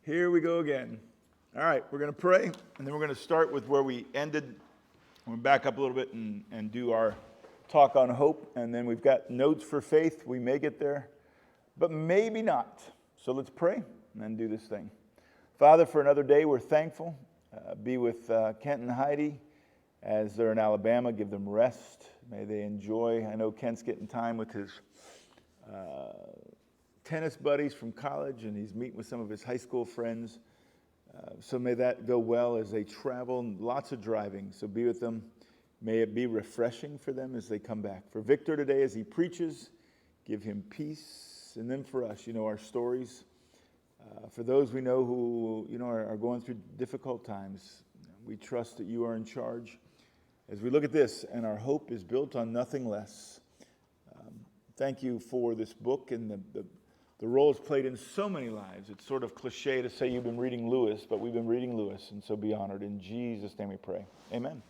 Here we go again. All right, we're going to pray, and then we're going to start with where we ended. We'll back up a little bit and do our talk on hope, and then we've got notes for faith. We may get there, but maybe not. So let's pray and then do this thing. Father, for another day, we're thankful. Be with Kent and Heidi as they're in Alabama. Give them rest. May they enjoy. I know Kent's getting time with his tennis buddies from college, and he's meeting with some of his high school friends. So may that go well as they travel. Lots of driving, so be with them. May it be refreshing for them as they come back. For Victor today, as he preaches, give him peace. And then for us, our stories. For those we know who, are going through difficult times, we trust that you are in charge. As we look at this, and our hope is built on nothing less. Thank you for this book and the role it's played in so many lives. It's sort of cliche to say you've been reading Lewis, but we've been reading Lewis, and so be honored. In Jesus' name we pray. Amen.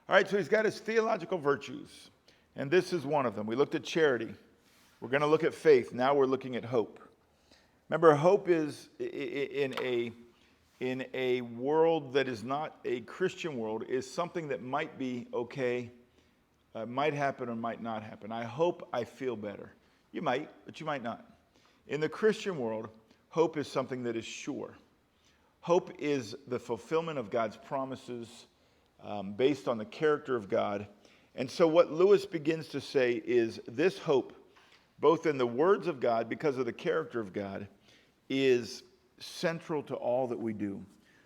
All right, so he's got his theological virtues, and this is one of them. We looked at charity. We're going to look at faith. Now we're looking at hope. Remember, hope is in a world that is not a Christian world, is something that might be okay, might happen or might not happen. I hope I feel better. You might, but you might not. In the Christian world, hope is something that is sure. Hope is the fulfillment of God's promises based on the character of God. And so what Lewis begins to say is this hope, both in the words of God, because of the character of God, is central to all that we do.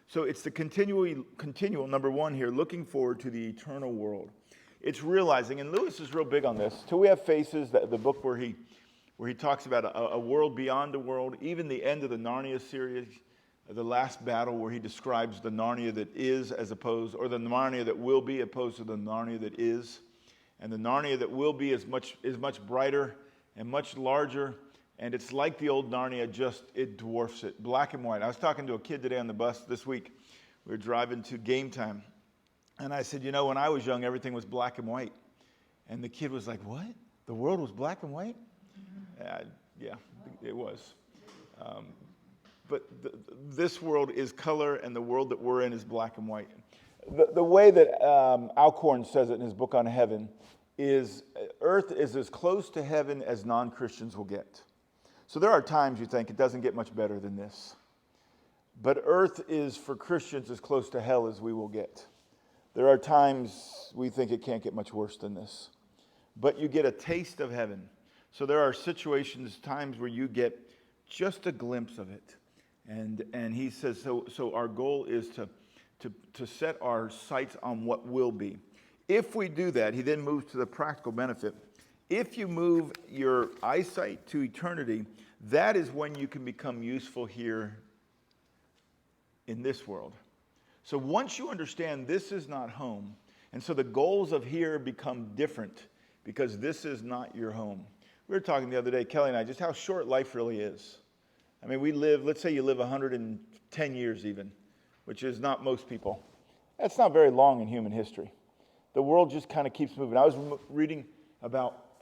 So it's the continual, number one here, looking forward to the eternal world. It's realizing, and Lewis is real big on this, Till We Have Faces, the book where he talks about a world beyond the world, even the end of the Narnia series, the last battle where he describes the Narnia that is as opposed, or the Narnia that will be opposed to the Narnia that is. And the Narnia that will be is much brighter and much larger, and it's like the old Narnia, just it dwarfs it, black and white. I was talking to a kid today on the bus this week. We were driving to game time, and I said, when I was young, everything was black and white. And the kid was like, what? The world was black and white? Yeah, it was. But this world is color, and the world that we're in is black and white. The way that Alcorn says it in his book on heaven is earth is as close to heaven as non-Christians will get. So there are times you think it doesn't get much better than this. But earth is, for Christians, as close to hell as we will get. There are times we think it can't get much worse than this. But you get a taste of heaven. So there are situations, times where you get just a glimpse of it. And he says, so our goal is to set our sights on what will be. If we do that, he then moves to the practical benefit. If you move your eyesight to eternity, that is when you can become useful here in this world. So once you understand this is not home, and so the goals of here become different because this is not your home. We were talking the other day, Kelly and I, just how short life really is. I mean, let's say you live 110 years even, which is not most people. That's not very long in human history. The world just kind of keeps moving. I was reading about,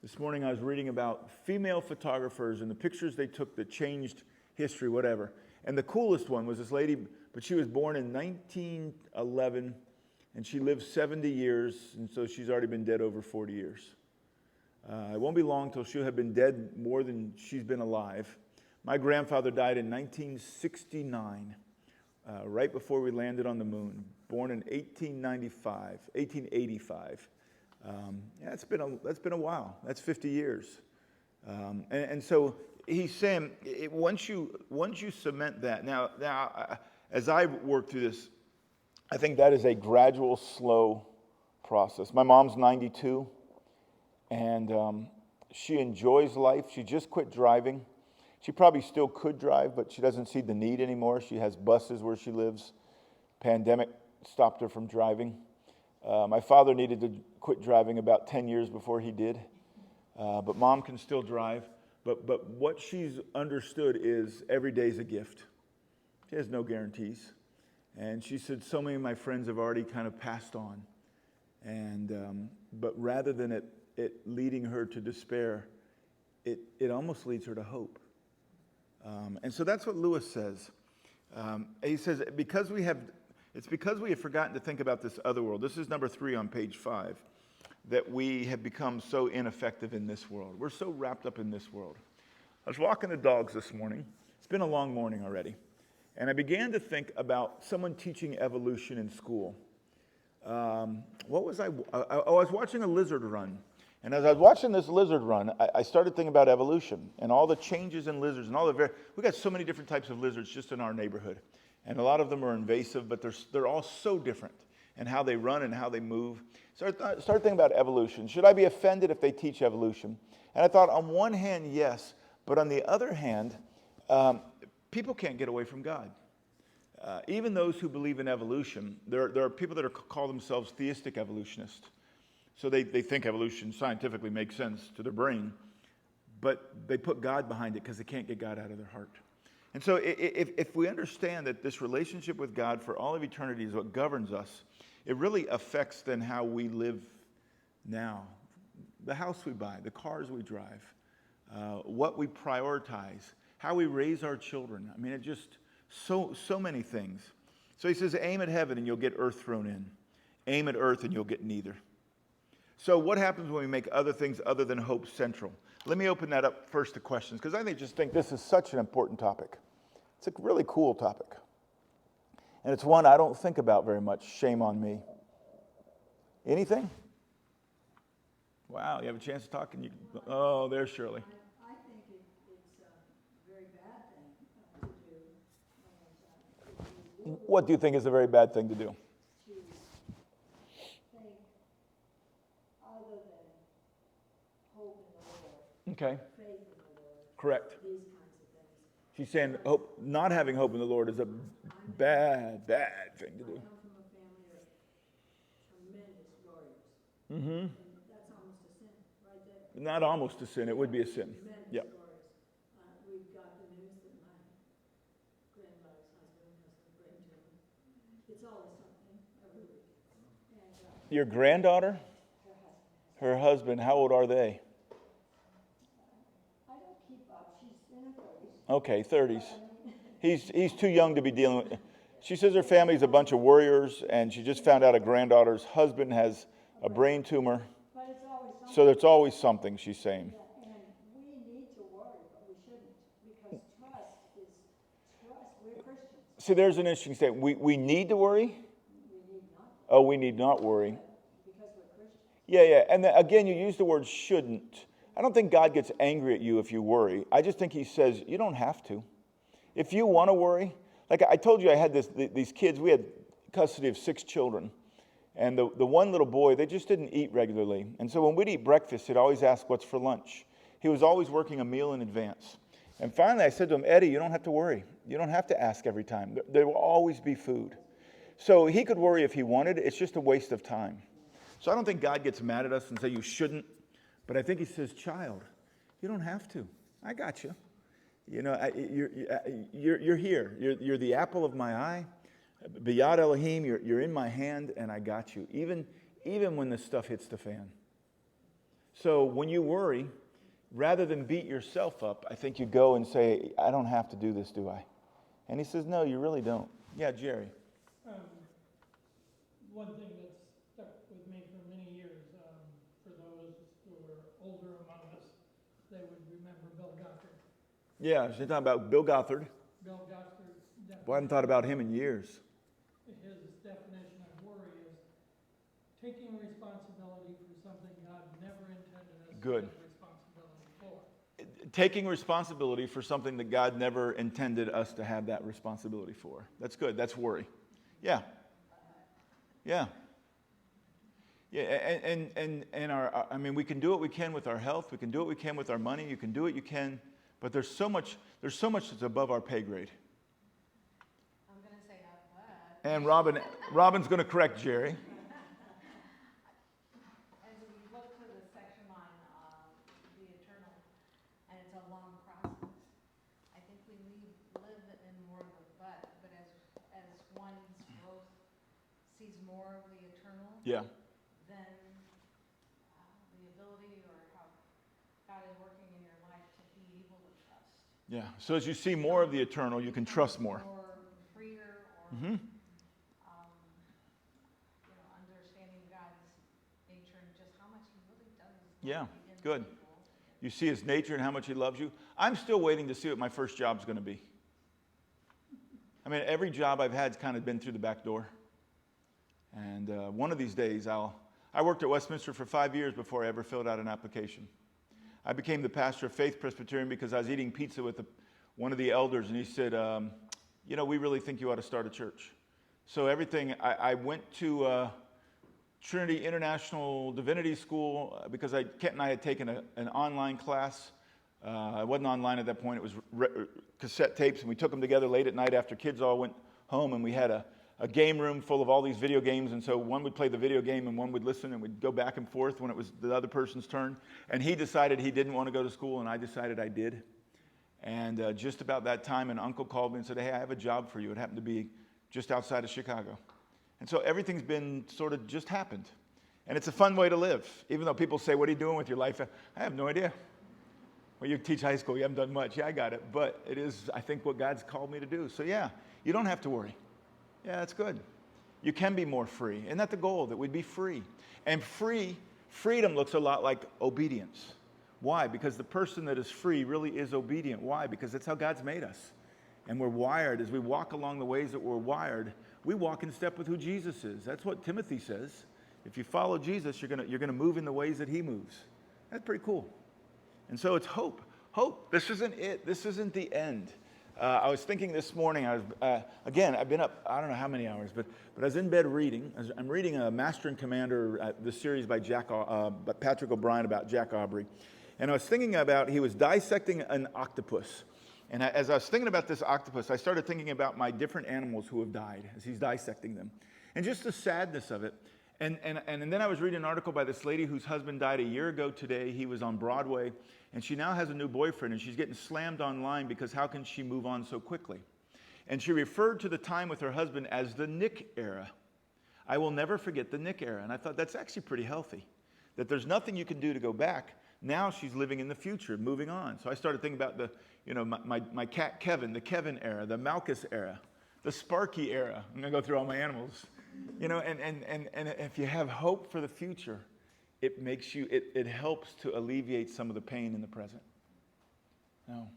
this morning I was reading about female photographers and the pictures they took that changed history, whatever. And the coolest one was this lady, but she was born in 1911, and she lived 70 years, and so she's already been dead over 40 years. It won't be long till she'll have been dead more than she's been alive. My grandfather died in 1969, right before we landed on the moon, born in 1885. That's been a while. That's 50 years. And so he's saying, once you cement that, now as I work through this, I think that is a gradual, slow process. My mom's 92. And she enjoys life. She just quit driving. She probably still could drive, but she doesn't see the need anymore. She has buses where she lives. Pandemic stopped her from driving. My father needed to quit driving about 10 years before he did. But mom can still drive. But what she's understood is every day's a gift. She has no guarantees. And she said, so many of my friends have already kind of passed on. And but rather than it leading her to despair, it almost leads her to hope. And so that's what Lewis says. He says, it's because we have forgotten to think about this other world. This is number 3 on page 5, that we have become so ineffective in this world. We're so wrapped up in this world. I was walking the dogs this morning. It's been a long morning already. And I began to think about someone teaching evolution in school. What was I was watching a lizard run. And as I was watching this lizard run, I started thinking about evolution and all the changes in lizards and we got so many different types of lizards just in our neighborhood. And a lot of them are invasive, but they're all so different and how they run and how they move. So I started thinking about evolution. Should I be offended if they teach evolution? And I thought, on one hand, yes. But on the other hand, people can't get away from God. Even those who believe in evolution, there are people that call themselves theistic evolutionists. So they think evolution scientifically makes sense to their brain, but they put God behind it because they can't get God out of their heart. And so if we understand that this relationship with God for all of eternity is what governs us, it really affects then how we live now. The house we buy, the cars we drive, what we prioritize, how we raise our children. I mean, it just, so many things. So he says, aim at heaven and you'll get earth thrown in. Aim at earth and you'll get neither. So what happens when we make other things other than hope central? Let me open that up first to questions, because I just think this is such an important topic. It's a really cool topic. And it's one I don't think about very much. Shame on me. Anything? Wow, you have a chance to talk? Oh, there's Shirley. I think it's a very bad thing to do. What do you think is a very bad thing to do? Okay. Faith in the Lord. Correct. These kinds of things. She's saying not having hope in the Lord is a bad thing to do. I come from a family of tremendous warriors. Mm-hmm. And that's almost a sin, right there. Not almost a sin. It would be a sin. Tremendous Yep. warriors. We've got the news that my granddaughter's husband has a brain tumor. It's always something every week. And Your granddaughter? Her husband. How old are they? Okay, 30s. He's too young to be dealing with. She says her family's a bunch of warriors, and she just found out a granddaughter's husband has a brain tumor. But it's always something. So it's always something, she's saying. And we need to worry, but we shouldn't, because trust. We're Christians. See, there's an interesting statement. We need to worry? We need not. Oh, we need not worry. Because we're Christians. Yeah. And then, again, you use the word shouldn't. I don't think God gets angry at you if you worry. I just think he says, you don't have to. If you want to worry, like I told you I had these kids, we had custody of 6 children. And the one little boy, they just didn't eat regularly. And so when we'd eat breakfast, he'd always ask, what's for lunch? He was always working a meal in advance. And finally I said to him, Eddie, you don't have to worry. You don't have to ask every time. There will always be food. So he could worry if he wanted. It's just a waste of time. So I don't think God gets mad at us and say you shouldn't. But I think he says, child, you don't have to. I got you. You know, you're here. You're the apple of my eye. B'yad Elohim, you're in my hand, and I got you. Even when the stuff hits the fan. So when you worry, rather than beat yourself up, I think you go and say, I don't have to do this, do I? And he says, no, you really don't. Yeah, Jerry. One thing that's stuck with me for many years, for those who are older among us, they would remember Bill Gothard. Yeah, she's talking about Bill Gothard. Bill Gothard. Well, I haven't thought about him in years. His definition of worry is taking responsibility for something God never intended us to take responsibility for. Taking responsibility for something that God never intended us to have that responsibility for. That's good. That's worry. Yeah. Yeah. Yeah, and we can do what we can with our health. We can do what we can with our money. You can do what you can, but there's so much that's above our pay grade. I'm going to say but. And Robin's going to correct Jerry. As we look to the section on the eternal, and it's a long process, I think we live in more of a but as one's growth sees more of the eternal, Yeah. then the ability or how God is working in your life to be able to trust Yeah. So as you see more of the eternal, you can trust more. Or freer, or, Mm-hmm. understanding God's nature and just how much He really does Yeah, love in good. people. You see his nature and how much he loves you. I'm still waiting to see what my first job's going to be. I mean, every job I've had's kind of been through the back door. And one of these days, I worked at Westminster for 5 years before I ever filled out an application. I became the pastor of Faith Presbyterian because I was eating pizza with one of the elders, and he said, we really think you ought to start a church. So I went to Trinity International Divinity School because Kent and I had taken an online class. It wasn't online at that point. It was cassette tapes, and we took them together late at night after kids all went home, and we had a game room full of all these video games, and so one would play the video game and one would listen, and we'd go back and forth when it was the other person's turn. And he decided he didn't want to go to school, and I decided I did. And just about that time, an uncle called me and said, hey, I have a job for you. It happened to be just outside of Chicago. And so everything's been sort of just happened. And it's a fun way to live. Even though people say, what are you doing with your life? I have no idea. Well, you teach high school, you haven't done much. Yeah, I got it. But it is, I think, what God's called me to do. So yeah, you don't have to worry. Yeah, that's good. You can be more free. Isn't that the goal, that we'd be free? And freedom looks a lot like obedience. Why? Because the person that is free really is obedient. Why? Because that's how God's made us. And we're wired, as we walk along the ways that we're wired, we walk in step with who Jesus is. That's what Timothy says. If you follow Jesus, you're gonna move in the ways that he moves. That's pretty cool. And so it's hope. Hope. This isn't it. This isn't the end. I was thinking this morning, I've been up, I don't know how many hours, but I was in bed reading. I'm reading Master and Commander, the series by Patrick O'Brien about Jack Aubrey. And I was thinking about, he was dissecting an octopus. And as I was thinking about this octopus, I started thinking about my different animals who have died as he's dissecting them. And just the sadness of it. And then I was reading an article by this lady whose husband died a year ago today. He was on Broadway, and she now has a new boyfriend, and she's getting slammed online because how can she move on so quickly? And she referred to the time with her husband as the Nick era. I will never forget the Nick era. And I thought that's actually pretty healthy, that there's nothing you can do to go back. Now she's living in the future, moving on. So I started thinking about my cat Kevin, the Kevin era, the Malchus era, the Sparky era. I'm going to go through all my animals. And if you have hope for the future, it makes you, it helps to alleviate some of the pain in the present. No.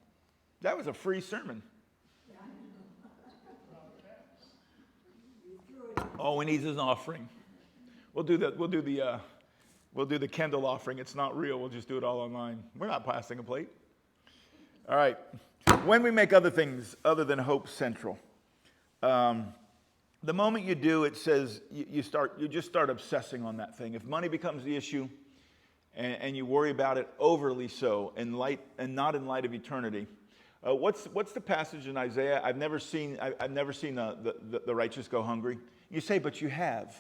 That was a free sermon. All we need is an offering. We'll do the Kendall offering. It's not real. We'll just do it all online. We're not passing a plate. All right. When we make other things other than hope central, the moment you do, it says you just start obsessing on that thing. If money becomes the issue, and you worry about it overly so, not in light of eternity. What's the passage in Isaiah? I've never seen the righteous go hungry. You say, but you have.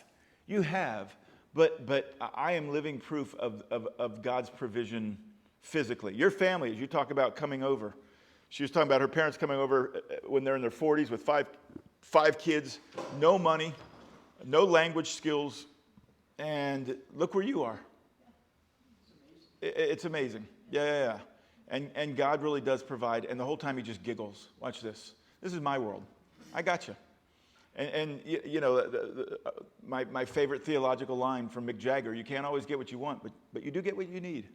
You have. But I am living proof of God's provision physically. Your family, as you talk about coming over, she was talking about her parents coming over when they're in their 40s with five kids, no money, no language skills, and look where you are. It's amazing. Yeah. And God really does provide, and the whole time he just giggles. Watch this. This is my world. I got you. And my favorite theological line from Mick Jagger, you can't always get what you want, but you do get what you need.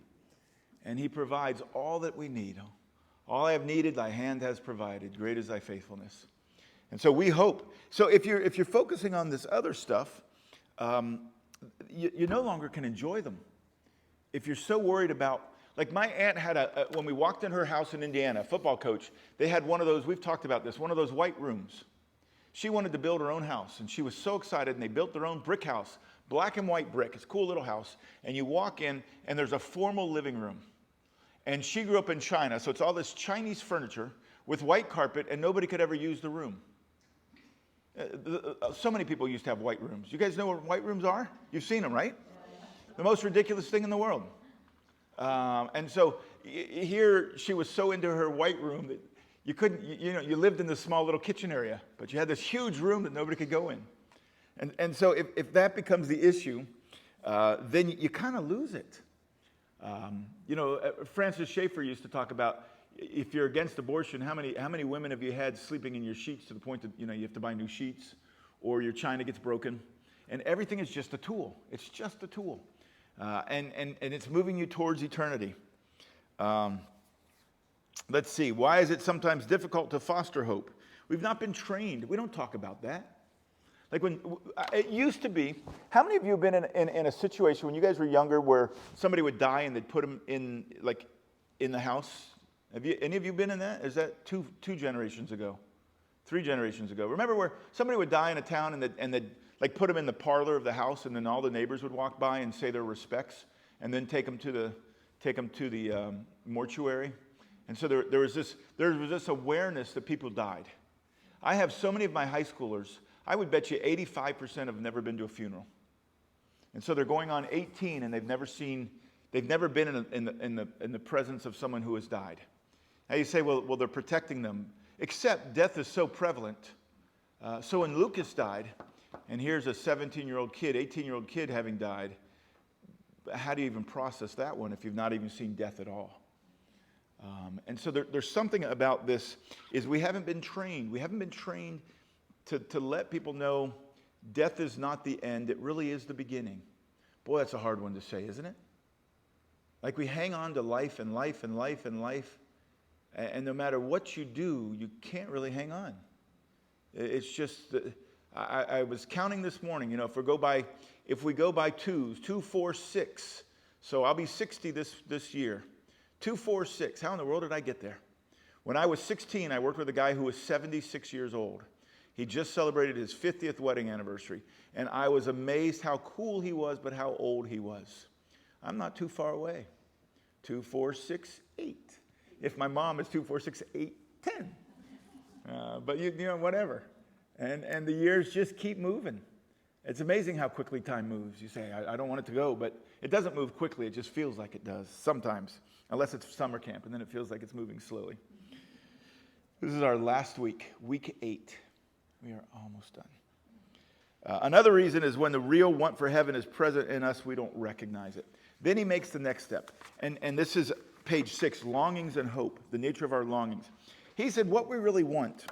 And he provides all that we need. All I have needed, thy hand has provided. Great is thy faithfulness. And so we hope. So if you're focusing on this other stuff, you no longer can enjoy them. If you're so worried about, like my aunt had when we walked in her house in Indiana, a football coach, they had one of those, we've talked about this, one of those white rooms. She wanted to build her own house, and she was so excited, and they built their own brick house, black and white brick. It's a cool little house. And you walk in, and there's a formal living room. And she grew up in China, so it's all this Chinese furniture with white carpet, and nobody could ever use the room. So many people used to have white rooms. You guys know what white rooms are? You've seen them, right? The most ridiculous thing in the world. And so here she was so into her white room that you couldn't, you lived in this small little kitchen area, but you had this huge room that nobody could go in. And so if that becomes the issue, then you kind of lose it. Francis Schaeffer used to talk about, if you're against abortion, how many women have you had sleeping in your sheets to the point that, you have to buy new sheets, or your china gets broken? And everything is just a tool. It's just a tool. And it's moving you towards eternity. Let's see. Why is it sometimes difficult to foster hope? We've not been trained. We don't talk about that. Like when it used to be, how many of you have been in a situation when you guys were younger where somebody would die and they'd put them in the house? Any of you been in that? Is that two generations ago? 3 generations ago? Remember where somebody would die in a town and they'd like put them in the parlor of the house, and then all the neighbors would walk by and say their respects, and then take them to the mortuary. And so there was this awareness that people died. I have so many of my high schoolers. I would bet you 85% have never been to a funeral. And so they're going on 18, and they've never been in the presence of someone who has died. Now you say, well, they're protecting them. Except death is so prevalent. So when Lucas died, and here's a 17-year-old kid, 18-year-old kid having died, how do you even process that one if you've not even seen death at all? And so there's something about this, is we haven't been trained. We haven't been trained to let people know death is not the end. It really is the beginning. Boy, that's a hard one to say, isn't it? Like we hang on to life and life and life and life, and no matter what you do, you can't really hang on. It's just, I was counting this morning, if we go by twos, 2, 4, 6. So I'll be 60 this year. 2, 4, 6. How in the world did I get there? When I was 16, I worked with a guy who was 76 years old. He just celebrated his 50th wedding anniversary. And I was amazed how cool he was, but how old he was. I'm not too far away. 2, 4, 6, 8. If my mom is 2, 4, 6, 8, 10. But whatever. And the years just keep moving. It's amazing how quickly time moves. You say, I don't want it to go, but it doesn't move quickly. It just feels like it does sometimes, unless it's summer camp, and then it feels like it's moving slowly. This is our last week, week 8. We are almost done. Another reason is when the real want for heaven is present in us, we don't recognize it. Then he makes the next step. And this is page 6, longings and hope, the nature of our longings. He said what we really want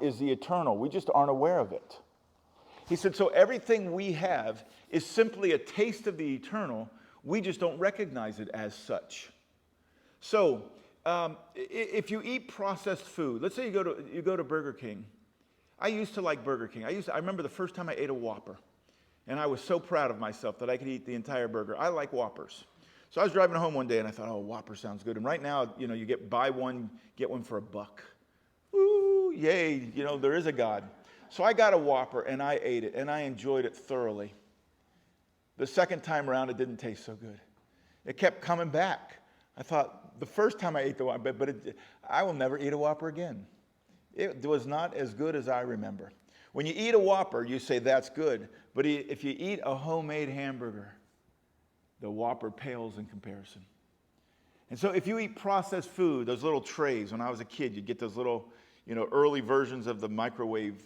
is the eternal. We just aren't aware of it. He said, so everything we have is simply a taste of the eternal. We just don't recognize it as such. So if you eat processed food, let's say you go to Burger King. I used to like Burger King. I remember the first time I ate a Whopper, and I was so proud of myself that I could eat the entire burger. I like Whoppers. So I was driving home one day, and I thought, oh, Whopper sounds good. And right now, you get buy one, get one for $1. Woo, yay, there is a God. So I got a Whopper, and I ate it, and I enjoyed it thoroughly. The second time around, it didn't taste so good. It kept coming back. I thought, the first time I ate the Whopper, I will never eat a Whopper again. It was not as good as I remember. When you eat a Whopper, you say that's good. But if you eat a homemade hamburger, the Whopper pales in comparison. And so if you eat processed food, those little trays, when I was a kid, you'd get those little, early versions of the microwave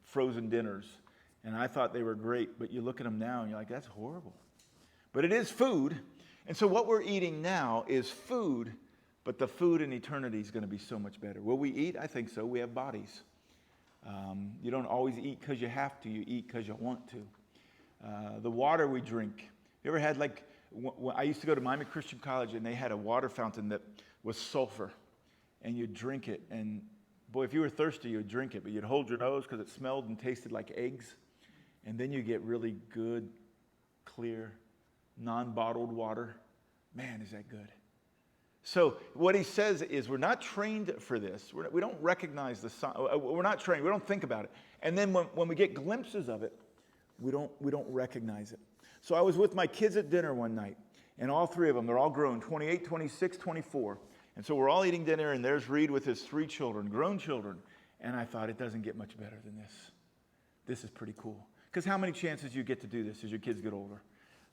frozen dinners. And I thought they were great, but you look at them now and you're like, that's horrible. But it is food. And so what we're eating now is food, but the food in eternity is going to be so much better. Will we eat? I think so. We have bodies. You don't always eat because you have to. You eat because you want to. The water we drink. You ever had I used to go to Miami Christian College, and they had a water fountain that was sulfur. And you'd drink it, and boy, if you were thirsty, you'd drink it, but you'd hold your nose because it smelled and tasted like eggs. And then you get really good, clear, non-bottled water. Man, is that good. So what he says is we're not trained for this. We don't recognize the sign. We're not trained. We don't think about it. And then when we get glimpses of it, we don't recognize it. So I was with my kids at dinner one night, and all 3 of them, they're all grown, 28, 26, 24. And so we're all eating dinner, and there's Reed with his 3 children, grown children. And I thought, it doesn't get much better than this. This is pretty cool. Because how many chances you get to do this as your kids get older?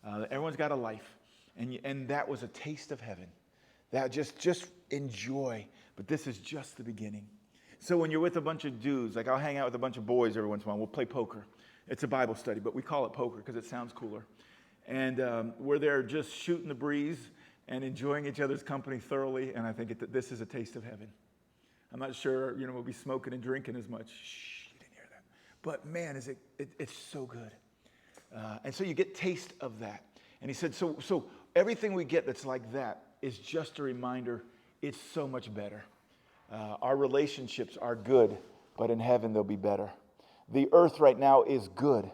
Everyone's got a life. And that was a taste of heaven. That just enjoy. But this is just the beginning. So when you're with a bunch of dudes, like I'll hang out with a bunch of boys every once in a while. We'll play poker. It's a Bible study, but we call it poker because it sounds cooler. And we're there just shooting the breeze. and enjoying each other's company thoroughly, and I think this is a taste of heaven. I'm not sure, we'll be smoking and drinking as much. Shh, you didn't hear that. But man, it's so good. And so you get taste of that. And he said, so everything we get that's like that is just a reminder it's so much better. Our relationships are good, but in heaven they'll be better. The earth right now is good,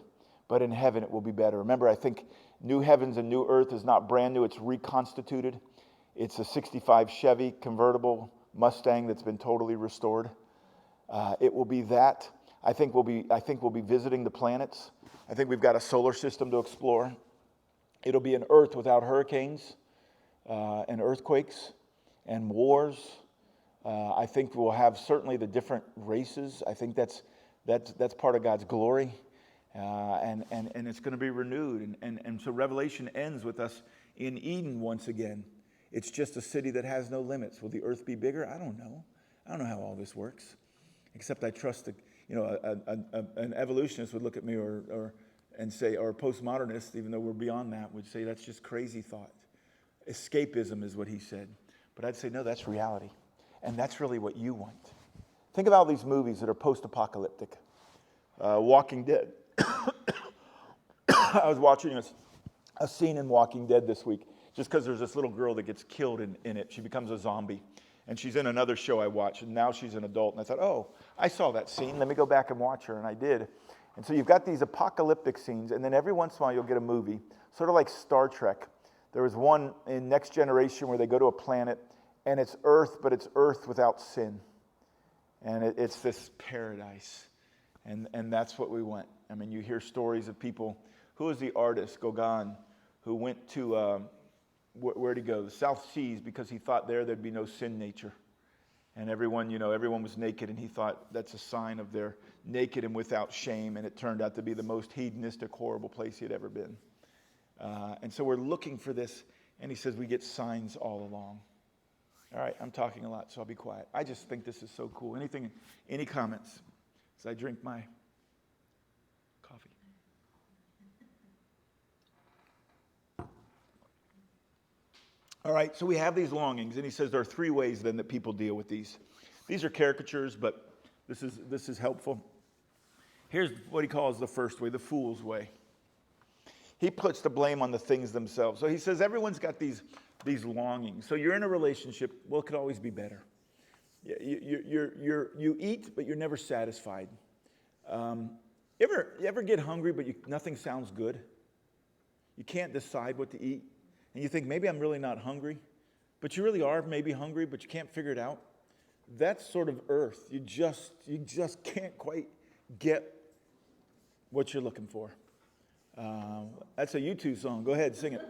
but in heaven it will be better. Remember, I think new heavens and new earth is not brand new, it's reconstituted. It's a 65 Chevy convertible Mustang that's been totally restored. It will be that. I think we'll be visiting the planets. I think we've got a solar system to explore. It'll be an earth without hurricanes and earthquakes and wars. I think we'll have certainly the different races. I think that's part of God's glory. And it's going to be renewed. And so Revelation ends with us in Eden once again. It's just a city that has no limits. Will the earth be bigger? I don't know. I don't know how all this works. Except I trust an evolutionist would look at me and say, or a postmodernist, even though we're beyond that, would say that's just crazy thought. Escapism is what he said. But I'd say, no, that's reality. And that's really what you want. Think of all these movies that are post-apocalyptic. Walking Dead. I was watching a scene in Walking Dead this week, just because there's this little girl that gets killed in it. She becomes a zombie. And she's in another show I watched, and now she's an adult. And I thought, oh, I saw that scene. Let me go back and watch her. And I did. And so you've got these apocalyptic scenes, and then every once in a while you'll get a movie, sort of like Star Trek. There was one in Next Generation where they go to a planet, and it's Earth, but it's Earth without sin. And it's this paradise. And that's what we want. I mean, you hear stories of people. Who was the artist, Gauguin, who went to, where'd he go? The South Seas, because he thought there'd be no sin nature. And everyone was naked, and he thought that's a sign of their naked and without shame. And it turned out to be the most hedonistic, horrible place he had ever been. And so we're looking for this, and he says we get signs all along. All right, I'm talking a lot, so I'll be quiet. I just think this is so cool. Any comments as I drink my coffee? All right, so we have these longings, and he says there are three ways then that people deal with these. These are caricatures, but this is helpful. Here's what he calls the first way, the fool's way. He puts the blame on the things themselves. So he says everyone's got these longings. So you're in a relationship, well, it could always be better. You eat, but you're never satisfied. You ever get hungry, but nothing sounds good? You can't decide what to eat. And you think, maybe I'm really not hungry. But you really are maybe hungry, but you can't figure it out. That's sort of earth. You just can't quite get what you're looking for. That's a U2 song. Go ahead, sing it.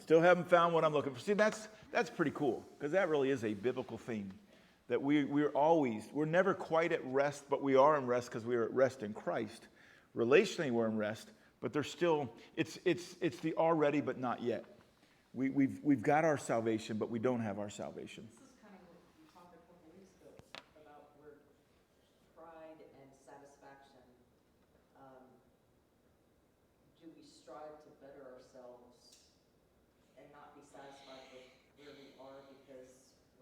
Still haven't found what I'm looking for. See, that's pretty cool, because that really is a biblical theme. That we're never quite at rest, but we are in rest because we are at rest in Christ. Relationally, we're in rest, but there's still, it's the already but not yet. We've got our salvation, but we don't have our salvation. This is kind of what we talked a couple weeks ago about where pride and satisfaction. Do we strive to better ourselves and not be satisfied with where we are because,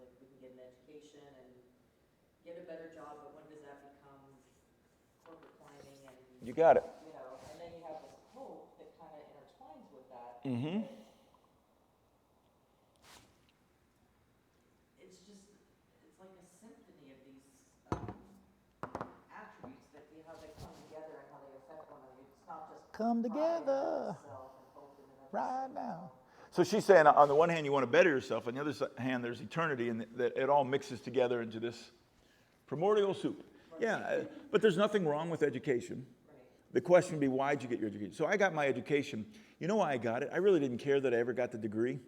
like, we can get an education and get a better job, but when does that become corporate climbing and You got it. and then you have this hope that kind of intertwines with that. Mm-hmm. It's like a symphony of these attributes that how they come together and how they affect one another. It's not just Come pride in together yourself and hope in another right self. now. So she's saying, on the one hand, you want to better yourself. On the other hand, there's eternity, and that it all mixes together into this primordial soup. Yeah, but there's nothing wrong with education. The question would be, why'd you get your education? So I got my education. You know why I got it? I really didn't care that I ever got the degree.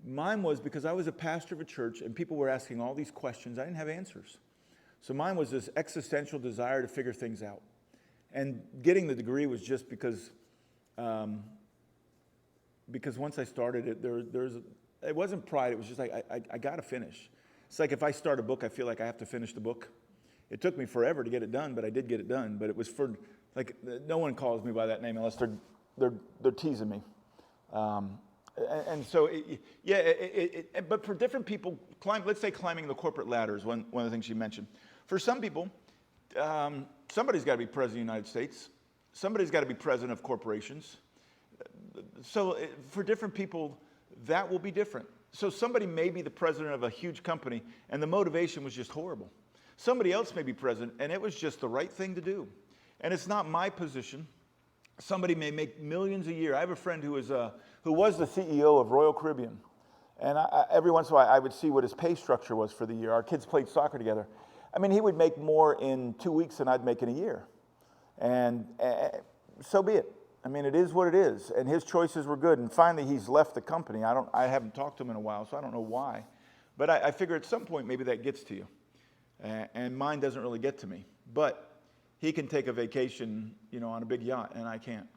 Mine was because I was a pastor of a church, and people were asking all these questions. I didn't have answers. So mine was this existential desire to figure things out. And getting the degree was just because once I started it, it wasn't pride. It was just like, I got to finish. It's like if I start a book, I feel like I have to finish the book. It took me forever to get it done, but I did get it done. But it was for, like, no one calls me by that name unless they're teasing me. And so, but for different people, let's say climbing the corporate ladder is one of the things you mentioned. For some people, somebody's got to be president of the United States. Somebody's got to be president of corporations. So for different people, that will be different. So somebody may be the president of a huge company, and the motivation was just horrible. Somebody else may be president, and it was just the right thing to do. And it's not my position. Somebody may make millions a year. I have a friend who was the CEO of Royal Caribbean. And every once in a while, I would see what his pay structure was for the year. Our kids played soccer together. I mean, he would make more in 2 weeks than I'd make in a year. And so be it. I mean, it is what it is. And his choices were good. And finally, he's left the company. I haven't talked to him in a while, so I don't know why. But I figure at some point, maybe that gets to you. And mine doesn't really get to me. But he can take a vacation, on a big yacht, and I can't.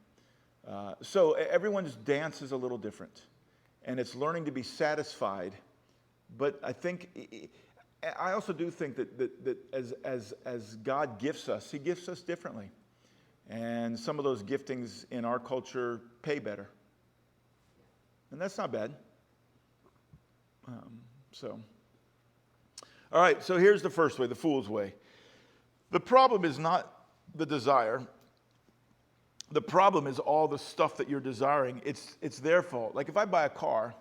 So everyone's dance is a little different. And it's learning to be satisfied. But I also do think that as God gifts us, he gifts us differently. And some of those giftings in our culture pay better. And that's not bad. All right, so here's the first way, the fool's way. The problem is not the desire. The problem is all the stuff that you're desiring. It's their fault. Like if I buy a car,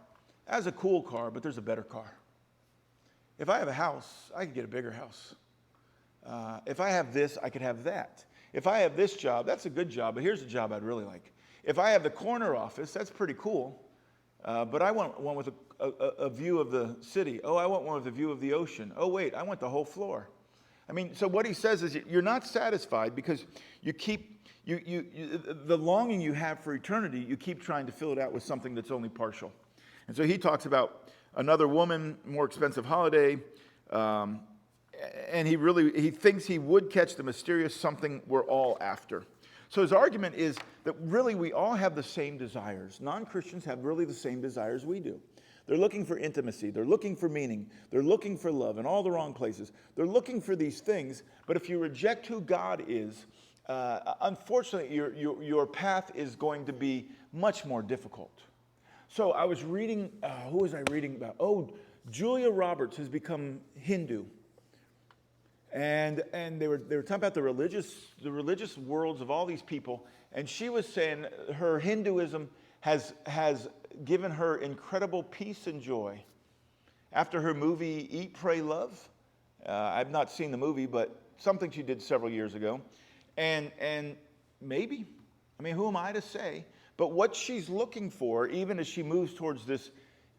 that's a cool car, but there's a better car. If I have a house, I can get a bigger house. If I have this, I could have that. If I have this job, that's a good job, but here's a job I'd really like. If I have the corner office, that's pretty cool, but I want one with a view of the city. Oh, I want one with a view of the ocean. Oh, wait, I want the whole floor. I mean, so what he says is you're not satisfied because you keep, the longing you have for eternity, you keep trying to fill it out with something that's only partial. And so he talks about another woman, more expensive holiday, and he thinks he would catch the mysterious something we're all after. So his argument is that really we all have the same desires. Non-Christians have really the same desires we do. They're looking for intimacy. They're looking for meaning. They're looking for love in all the wrong places. They're looking for these things, but if you reject who God is, unfortunately, your path is going to be much more difficult. So I was reading, who was I reading about? Oh, Julia Roberts has become Hindu. And they were talking about the religious worlds of all these people, and she was saying her Hinduism has given her incredible peace and joy. After her movie Eat, Pray, Love, I've not seen the movie, but something she did several years ago, and maybe, I mean, who am I to say? But what she's looking for, even as she moves towards this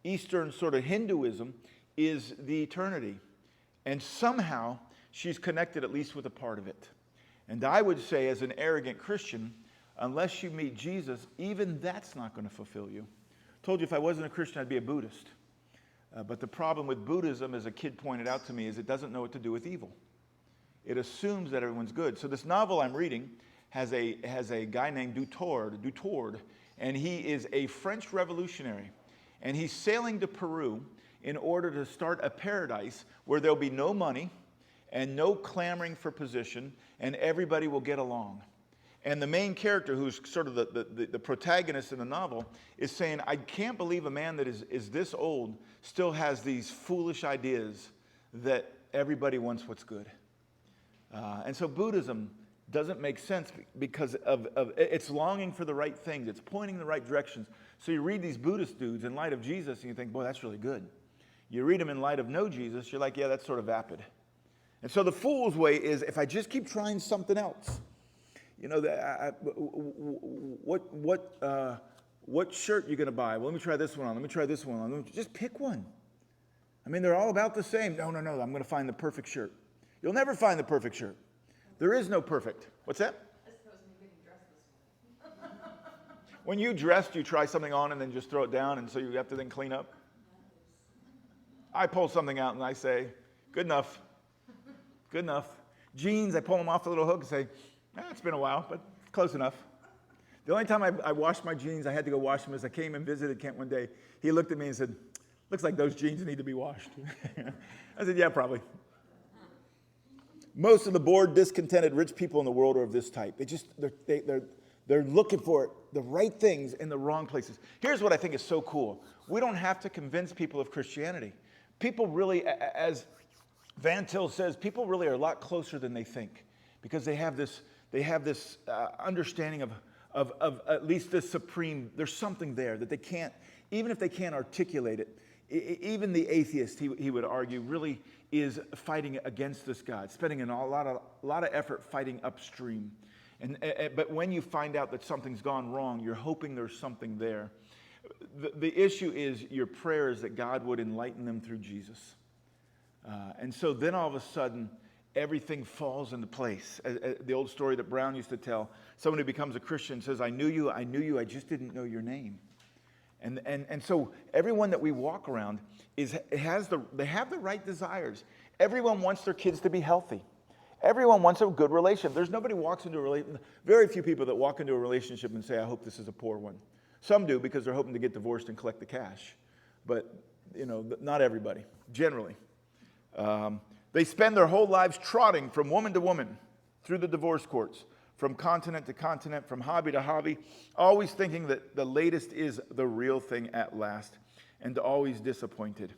Eastern sort of Hinduism, is the eternity, and somehow she's connected at least with a part of it. And I would say, as an arrogant Christian, unless you meet Jesus, even that's not going to fulfill you. I told you if I wasn't a Christian, I'd be a Buddhist. But the problem with Buddhism, as a kid pointed out to me, is it doesn't know what to do with evil. It assumes that everyone's good. So this novel I'm reading has a guy named Dutord, and he is a French revolutionary. And he's sailing to Peru in order to start a paradise where there'll be no money, and no clamoring for position, and everybody will get along. And the main character, who's sort of the protagonist in the novel, is saying, I can't believe a man that is this old still has these foolish ideas that everybody wants what's good. And so Buddhism doesn't make sense because of it's longing for the right things. It's pointing in the right directions. So you read these Buddhist dudes in light of Jesus, and you think, boy, that's really good. You read them in light of no Jesus, you're like, yeah, that's sort of vapid. And so the fool's way is, if I just keep trying something else, what shirt you going to buy? Well, let me try this one on. Let me try this one on. Just pick one. I mean, they're all about the same. No, I'm going to find the perfect shirt. You'll never find the perfect shirt. There is no perfect. What's that? I suppose me getting dressed this way. When you dress, do you try something on and then just throw it down, and so you have to then clean up? I pull something out and I say, good enough. Good enough. Jeans, I pull them off the little hook and say, it's been a while, but close enough. The only time I washed my jeans, I had to go wash them, as I came and visited Kent one day. He looked at me and said, looks like those jeans need to be washed. I said, yeah, probably. Most of the bored, discontented, rich people in the world are of this type. They're looking for it the right things in the wrong places. Here's what I think is so cool. We don't have to convince people of Christianity. People really, as Van Til says, people really are a lot closer than they think, because they have this understanding of at least the supreme. There's something there that they can't, even if they can't articulate it. Even the atheist, he would argue, really is fighting against this God, spending a lot of effort fighting upstream. But when you find out that something's gone wrong, you're hoping there's something there. The issue is your prayer is that God would enlighten them through Jesus. And so then all of a sudden, everything falls into place. The old story that Brown used to tell, someone who becomes a Christian says, I knew you, I just didn't know your name. And so everyone that we walk around they have the right desires. Everyone wants their kids to be healthy. Everyone wants a good relationship. There's nobody walks into a relationship, very few people that walk into a relationship and say, I hope this is a poor one. Some do because they're hoping to get divorced and collect the cash. But, not everybody, generally. They spend their whole lives trotting from woman to woman through the divorce courts, from continent to continent, from hobby to hobby, always thinking that the latest is the real thing at last, and always disappointed.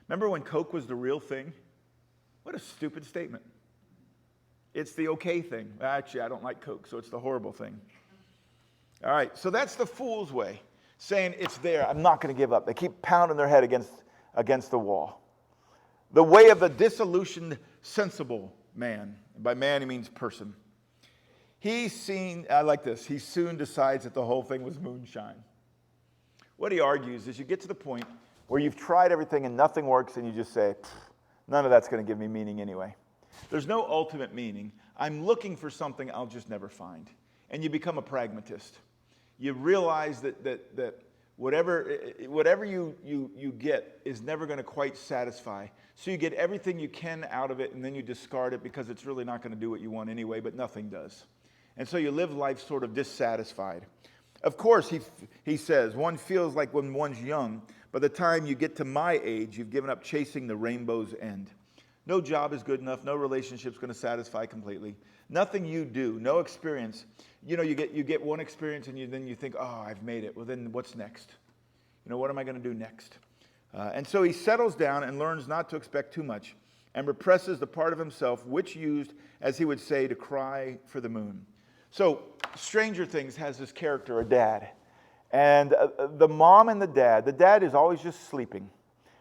Remember when Coke was the real thing? What a stupid statement. It's the okay thing. Actually, I don't like Coke, so it's the horrible thing. All right, so that's the fool's way, saying it's there, I'm not going to give up. They keep pounding their head against the wall. The way of the disillusioned, sensible man. By man, he means person. I like this, he soon decides that the whole thing was moonshine. What he argues is you get to the point where you've tried everything and nothing works, and you just say, none of that's going to give me meaning anyway. There's no ultimate meaning. I'm looking for something I'll just never find. And you become a pragmatist. You realize that whatever you get is never going to quite satisfy. So you get everything you can out of it, and then you discard it because it's really not going to do what you want anyway, but nothing does. And so you live life sort of dissatisfied. Of course, he says, one feels like when one's young, by the time you get to my age, you've given up chasing the rainbow's end. No job is good enough. No relationship's going to satisfy completely. Nothing you do, no experience. You get one experience and then you think, oh, I've made it. Well, then what's next? What am I going to do next? And so he settles down and learns not to expect too much and represses the part of himself which used, as he would say, to cry for the moon. So Stranger Things has this character, a dad. And the mom and the dad is always just sleeping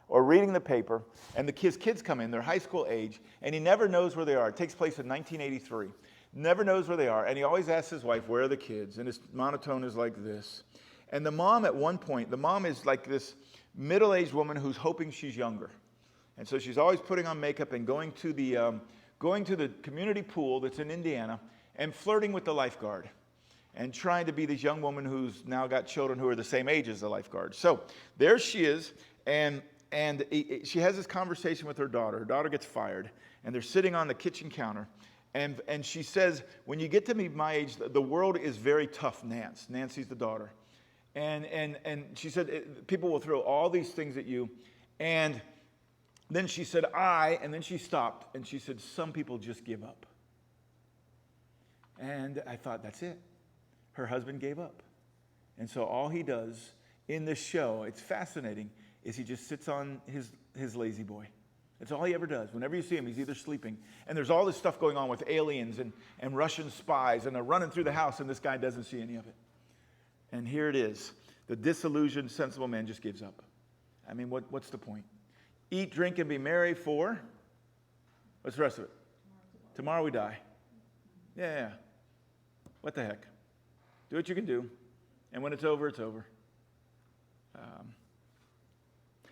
or reading the paper, and his kids come in, they're high school age, and he never knows where they are. It takes place in 1983. Never knows where they are, and he always asks his wife, where are the kids? And his monotone is like this. And the mom at one point, the mom is like this middle-aged woman who's hoping she's younger. And so she's always putting on makeup and going to the community pool that's in Indiana and flirting with the lifeguard and trying to be this young woman who's now got children who are the same age as the lifeguard. So there she is, and she has this conversation with her daughter. Her daughter gets fired, and they're sitting on the kitchen counter. And she says, when you get to be my age, the world is very tough, Nance. Nancy's the daughter. And she said, people will throw all these things at you. And then she said, and then she stopped, and she said, some people just give up. And I thought, that's it. Her husband gave up. And so all he does in this show, it's fascinating, is he just sits on his lazy boy. That's all he ever does. Whenever you see him, he's either sleeping. And there's all this stuff going on with aliens and Russian spies, and they're running through the house, and this guy doesn't see any of it. And here it is. The disillusioned, sensible man just gives up. I mean, what's the point? Eat, drink, and be merry for? What's the rest of it? Tomorrow we die. Yeah. What the heck? Do what you can do. And when it's over, it's over.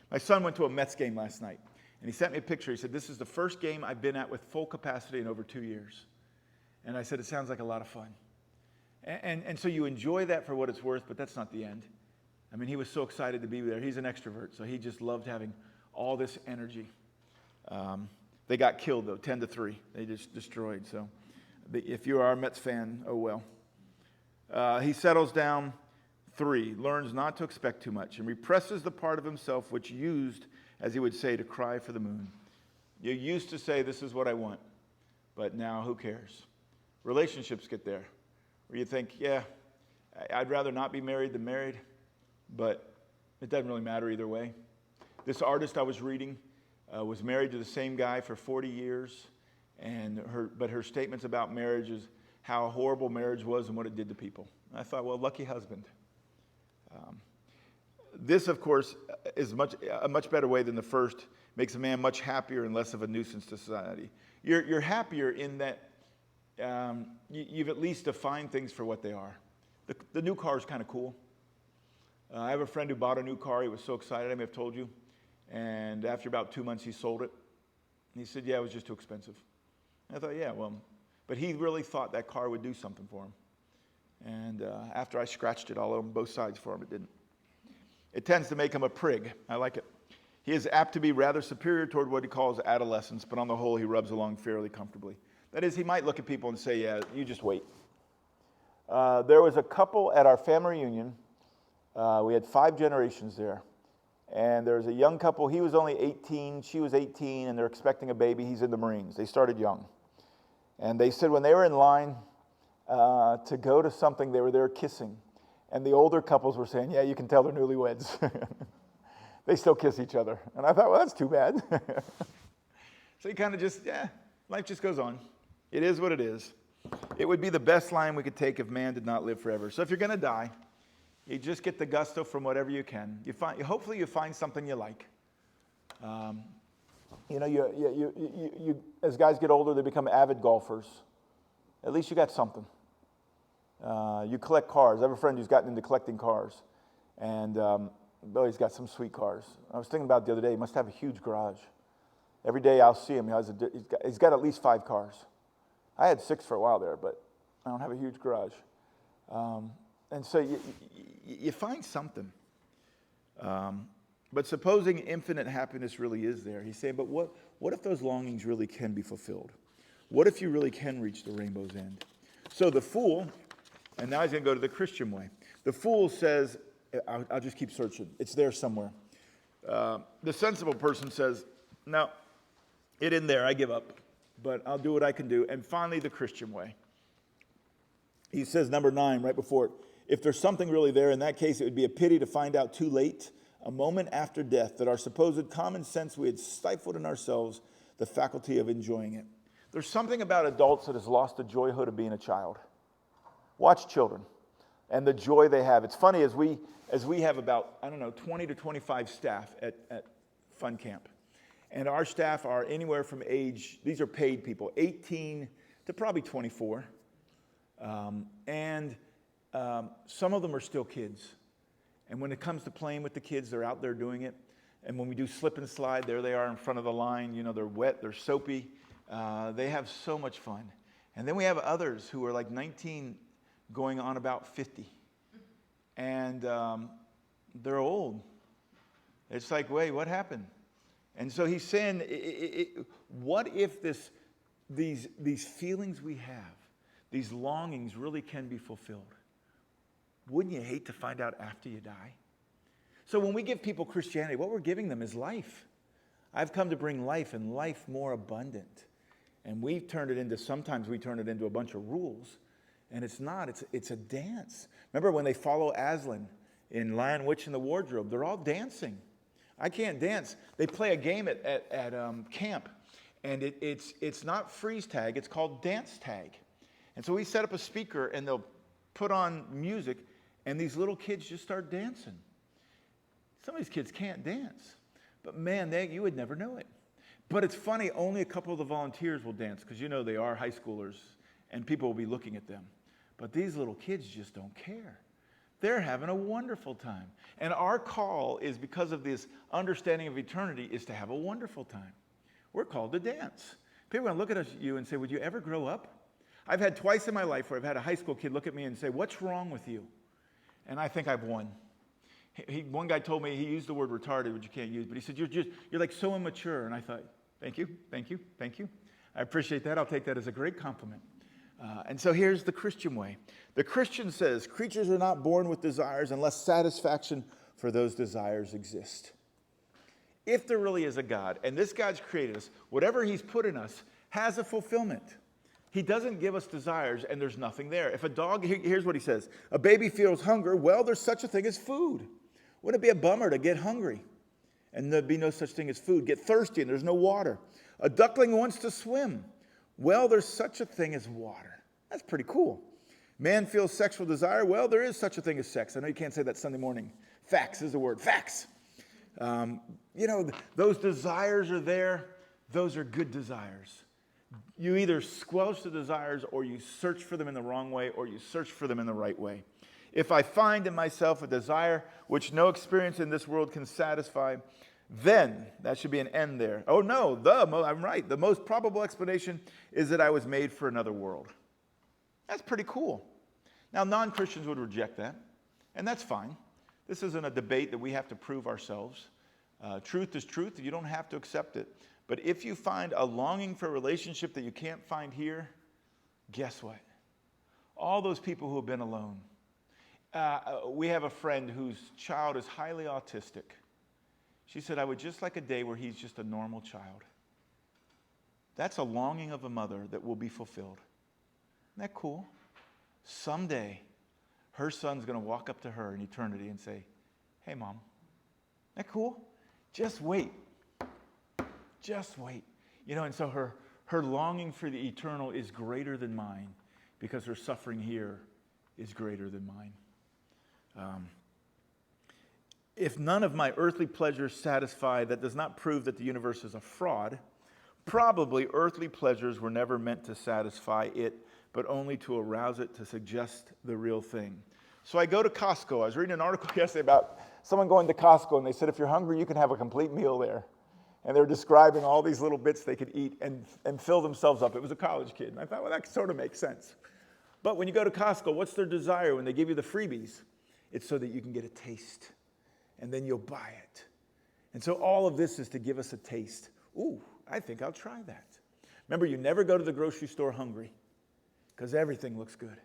My son went to a Mets game last night. And he sent me a picture. He said, this is the first game I've been at with full capacity in over 2 years. And I said, it sounds like a lot of fun. And so you enjoy that for what it's worth, but that's not the end. I mean, he was so excited to be there. He's an extrovert, so he just loved having all this energy. They got killed, though, 10-3. They just destroyed. So if you are a Mets fan, oh well. He settles down, 3, learns not to expect too much, and represses the part of himself which used, as he would say, to cry for the moon. You used to say, this is what I want, but now who cares? Relationships get there, where you think, yeah, I'd rather not be married than married, but it doesn't really matter either way. This artist I was reading was married to the same guy for 40 years, but her statements about marriage is how horrible marriage was and what it did to people. And I thought, well, lucky husband. This, of course, is a much better way than the first. Makes a man much happier and less of a nuisance to society. You're happier in that you've at least defined things for what they are. The new car is kind of cool. I have a friend who bought a new car. He was so excited, I may have told you. And after about 2 months, he sold it. And he said, yeah, it was just too expensive. And I thought, yeah, well, but he really thought that car would do something for him. And after I scratched it all on both sides for him, it didn't. It tends to make him a prig. I like it. He is apt to be rather superior toward what he calls adolescence, but on the whole, he rubs along fairly comfortably. That is, he might look at people and say, yeah, you just wait. There was a couple at our family reunion. We had 5 generations there. And there was a young couple. He was only 18, she was 18, and they're expecting a baby. He's in the Marines. They started young. And they said when they were in line to go to something, they were there kissing. And the older couples were saying, yeah, you can tell they're newlyweds. They still kiss each other. And I thought, well, that's too bad. So you kind of just, yeah, life just goes on. It is what it is. It would be the best line we could take if man did not live forever. So if you're going to die, you just get the gusto from whatever you can. Hopefully you find something you like. You as guys get older, they become avid golfers. At least you got something. You collect cars. I have a friend who's gotten into collecting cars. And he's got some sweet cars. I was thinking about it the other day. He must have a huge garage. Every day I'll see him. He's got at least 5 cars. I had 6 for a while there, but I don't have a huge garage. And so you find something. But supposing infinite happiness really is there, he's saying, but what if those longings really can be fulfilled? What if you really can reach the rainbow's end? So the fool, and now he's going to go to the Christian way. The fool says, I'll just keep searching. It's there somewhere. The sensible person says, no, it isn't there. I give up. But I'll do what I can do. And finally, the Christian way. He says, number 9, right before it, if there's something really there, in that case, it would be a pity to find out too late, a moment after death, that our supposed common sense we had stifled in ourselves the faculty of enjoying it. There's something about adults that has lost the joyhood of being a child. Watch children and the joy they have. It's funny, as we have about, 20 to 25 staff at Fun Camp. And our staff are anywhere from age, these are paid people, 18 to probably 24. Some of them are still kids. And when it comes to playing with the kids, they're out there doing it. And when we do slip and slide, there they are in front of the line. You know, they're wet, they're soapy. They have so much fun. And then we have others who are like 19 going on about 50. And they're old. It's like, wait, what happened? And so he's saying, what if these feelings we have, these longings really can be fulfilled? Wouldn't you hate to find out after you die? So when we give people Christianity, what we're giving them is life. I've come to bring life, and life more abundant. And sometimes we turn it into a bunch of rules. And it's not, it's a dance. Remember when they follow Aslan in Lion, Witch, and the Wardrobe, they're all dancing. I can't dance. They play a game at camp, and it's not freeze tag, it's called dance tag. And so we set up a speaker, and they'll put on music, and these little kids just start dancing. Some of these kids can't dance, but man, you would never know it. But it's funny, only a couple of the volunteers will dance, because they are high schoolers, and people will be looking at them. But these little kids just don't care. They're having a wonderful time. And our call is, because of this understanding of eternity, is to have a wonderful time. We're called to dance. People are going to look at you and say, would you ever grow up? I've had twice in my life where I've had a high school kid look at me and say, what's wrong with you? And I think I've won. One guy told me, he used the word retarded, which you can't use, but he said, you're like so immature. And I thought, thank you. I appreciate that. I'll take that as a great compliment. And so here's the Christian way. The Christian says, creatures are not born with desires unless satisfaction for those desires exist. If there really is a God, and this God's created us, whatever he's put in us has a fulfillment. He doesn't give us desires and there's nothing there. If a dog, here's what he says, a baby feels hunger, well, there's such a thing as food. Wouldn't it be a bummer to get hungry and there'd be no such thing as food? Get thirsty and there's no water. A duckling wants to swim. Well, there's such a thing as water. That's pretty cool. Man feels sexual desire. Well, there is such a thing as sex. I know you can't say that Sunday morning. Facts is the word. Facts. Those desires are there. Those are good desires. You either squelch the desires or you search for them in the wrong way or you search for them in the right way. If I find in myself a desire which no experience in this world can satisfy, then that should be an end there. Oh no, I'm right. The most probable explanation is that I was made for another world. That's pretty cool. Now, non-Christians would reject that, and that's fine. This isn't a debate that we have to prove ourselves. Truth is truth. You don't have to accept it. But if you find a longing for a relationship that you can't find here, guess what? All those people who have been alone. We have a friend whose child is highly autistic. She said, I would just like a day where he's just a normal child. That's a longing of a mother that will be fulfilled. Isn't that cool? Someday, her son's going to walk up to her in eternity and say, hey, Mom. Isn't that cool? Just wait. Just wait. And so her longing for the eternal is greater than mine because her suffering here is greater than mine. If none of my earthly pleasures satisfy, that does not prove that the universe is a fraud. Probably earthly pleasures were never meant to satisfy it, but only to arouse it to suggest the real thing. So I go to Costco. I was reading an article yesterday about someone going to Costco, and they said if you're hungry, you can have a complete meal there. And they're describing all these little bits they could eat and fill themselves up. It was a college kid. And I thought, well, that sort of makes sense. But when you go to Costco, what's their desire when they give you the freebies? It's so that you can get a taste. And then you'll buy it. And so all of this is to give us a taste. Ooh, I think I'll try that. Remember, you never go to the grocery store hungry because everything looks good.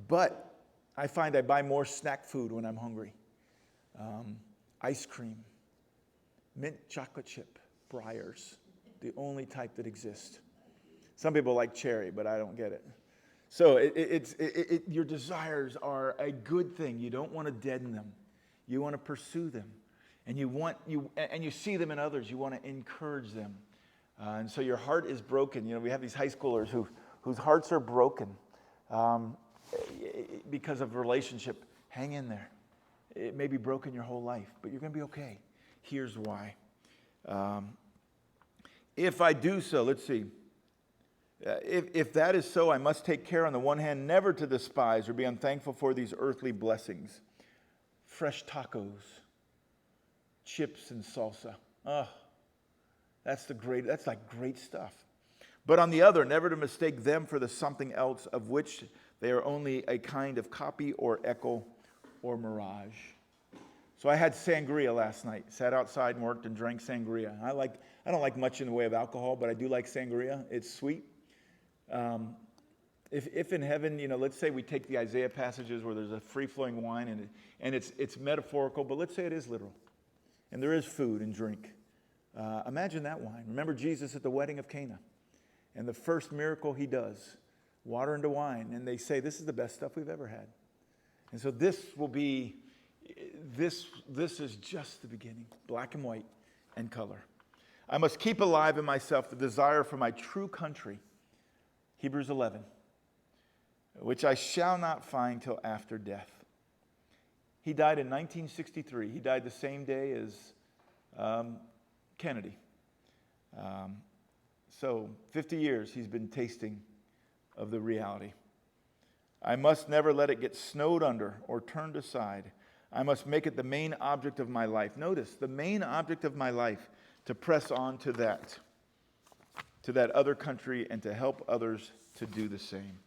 But I find I buy more snack food when I'm hungry. Ice cream. Mint chocolate chip, Breyers, the only type that exists. Some people like cherry, but I don't get it. So your desires are a good thing. You don't want to deaden them. You want to pursue them, and you see them in others. You want to encourage them, and so your heart is broken. We have these high schoolers whose hearts are broken because of relationship. Hang in there. It may be broken your whole life, but you're going to be okay. Here's why. If I do so, let's see. If that is so, I must take care on the one hand never to despise or be unthankful for these earthly blessings. Fresh tacos, chips and salsa. Oh, that's like great stuff. But on the other, never to mistake them for the something else of which they are only a kind of copy or echo or mirage. So I had sangria last night. Sat outside and worked and drank sangria. I don't like much in the way of alcohol, but I do like sangria. It's sweet. If in heaven, let's say we take the Isaiah passages where there's a free-flowing wine and it's metaphorical, but let's say it is literal. And there is food and drink. Imagine that wine. Remember Jesus at the wedding of Cana. And the first miracle he does, water into wine. And they say, this is the best stuff we've ever had. And so this is just the beginning, black and white and color. I must keep alive in myself the desire for my true country, Hebrews 11, which I shall not find till after death. He died in 1963. He died the same day as Kennedy. So 50 years he's been tasting of the reality. I must never let it get snowed under or turned aside. I must make it the main object of my life. Notice, the main object of my life, to press on to that other country and to help others to do the same.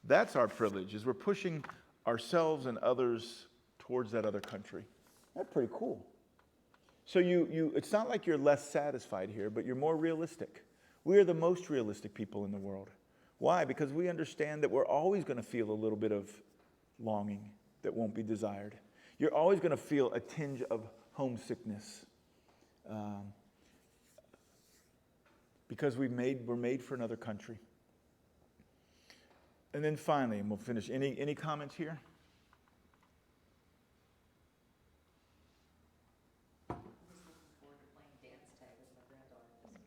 That's our privilege, is we're pushing ourselves and others towards that other country. That's pretty cool. So it's not like you're less satisfied here, but you're more realistic. We are the most realistic people in the world. Why? Because we understand that we're always going to feel a little bit of longing that won't be desired. You're always going to feel a tinge of homesickness. Because we're made for another country. And then finally, and we'll finish, any comments here? I'm just looking forward to playing dance tag with my granddaughter this week.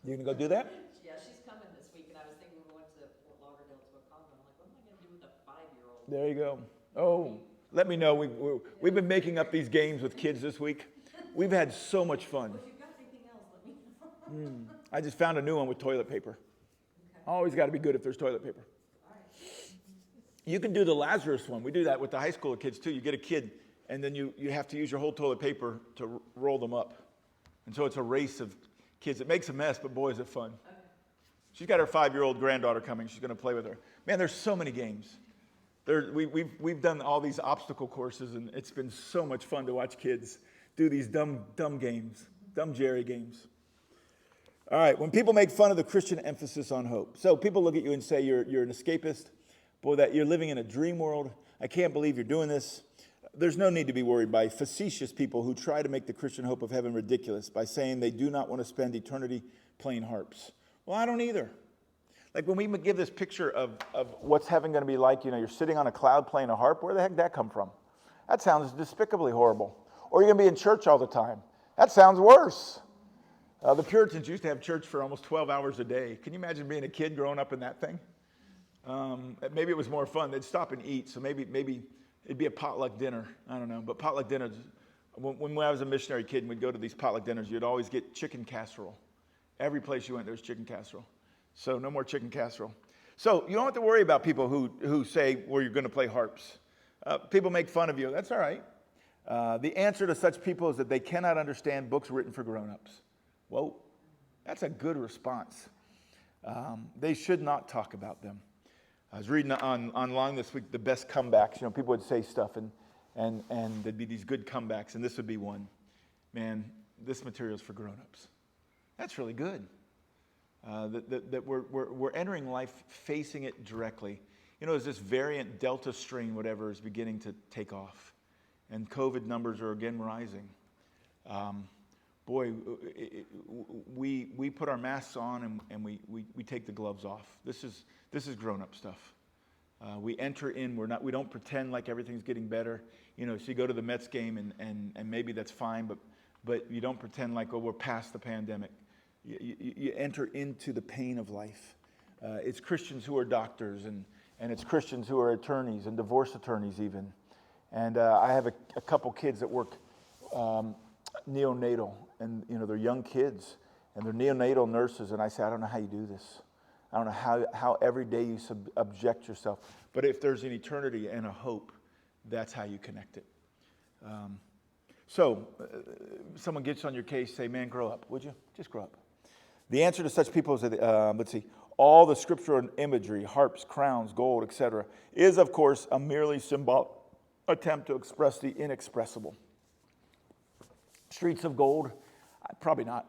You gonna go do that? Yeah, she's coming this week, and I was thinking we went to Fort Lauderdale to a condo. I'm like, what am I gonna do with a 5-year-old? There you go. Oh, let me know. We've been making up these games with kids this week. We've had so much fun. Well, if you've got anything else, let me know. I just found a new one with toilet paper. Okay. Always got to be good if there's toilet paper. All right. You can do the Lazarus one. We do that with the high school kids too. You get a kid, and then you have to use your whole toilet paper to roll them up. And so it's a race of kids. It makes a mess, but boy, is it fun. Okay. She's got her 5-year-old granddaughter coming. She's going to play with her. Man, there's so many games. We've done all these obstacle courses, and it's been so much fun to watch kids do these dumb games, dumb Jary games. All right, when people make fun of the Christian emphasis on hope. So people look at you and say you're an escapist, boy, that you're living in a dream world. I can't believe you're doing this. There's no need to be worried by facetious people who try to make the Christian hope of heaven ridiculous by saying they do not want to spend eternity playing harps. Well, I don't either. Like when we give this picture of what's heaven going to be like, you're sitting on a cloud playing a harp, where the heck did that come from? That sounds despicably horrible. Or you're going to be in church all the time. That sounds worse. The Puritans used to have church for almost 12 hours a day. Can you imagine being a kid growing up in that thing? Maybe it was more fun. They'd stop and eat, so maybe it'd be a potluck dinner. I don't know. But potluck dinners, when I was a missionary kid and we'd go to these potluck dinners, you'd always get chicken casserole. Every place you went, there was chicken casserole. So no more chicken casserole. So you don't have to worry about people who say, well, you're going to play harps. People make fun of you. That's all right. The answer to such people is that they cannot understand books written for grown-ups. Whoa, that's a good response. They should not talk about them. I was reading online this week the best comebacks. People would say stuff and there'd be these good comebacks, and this would be one. Man, this material is for grown-ups. That's really good. That we're entering life facing it directly. As this variant Delta strain, whatever, is beginning to take off, and COVID numbers are again rising. We put our masks on and we take the gloves off. This is grown-up stuff. We enter in. We don't pretend like everything's getting better. So you go to the Mets game and maybe that's fine, but you don't pretend like, we're past the pandemic. You enter into the pain of life. It's Christians who are doctors, and it's Christians who are attorneys and divorce attorneys even. And I have a couple kids that work neonatal, and they're young kids, and they're neonatal nurses. And I say, I don't know how you do this. I don't know how every day you subject yourself. But if there's an eternity and a hope, that's how you connect it. So someone gets on your case, say, man, grow up, would you? Just grow up. The answer to such people is that, all the scriptural imagery, harps, crowns, gold, etc., is, of course, a merely symbolic attempt to express the inexpressible. Streets of gold? Probably not.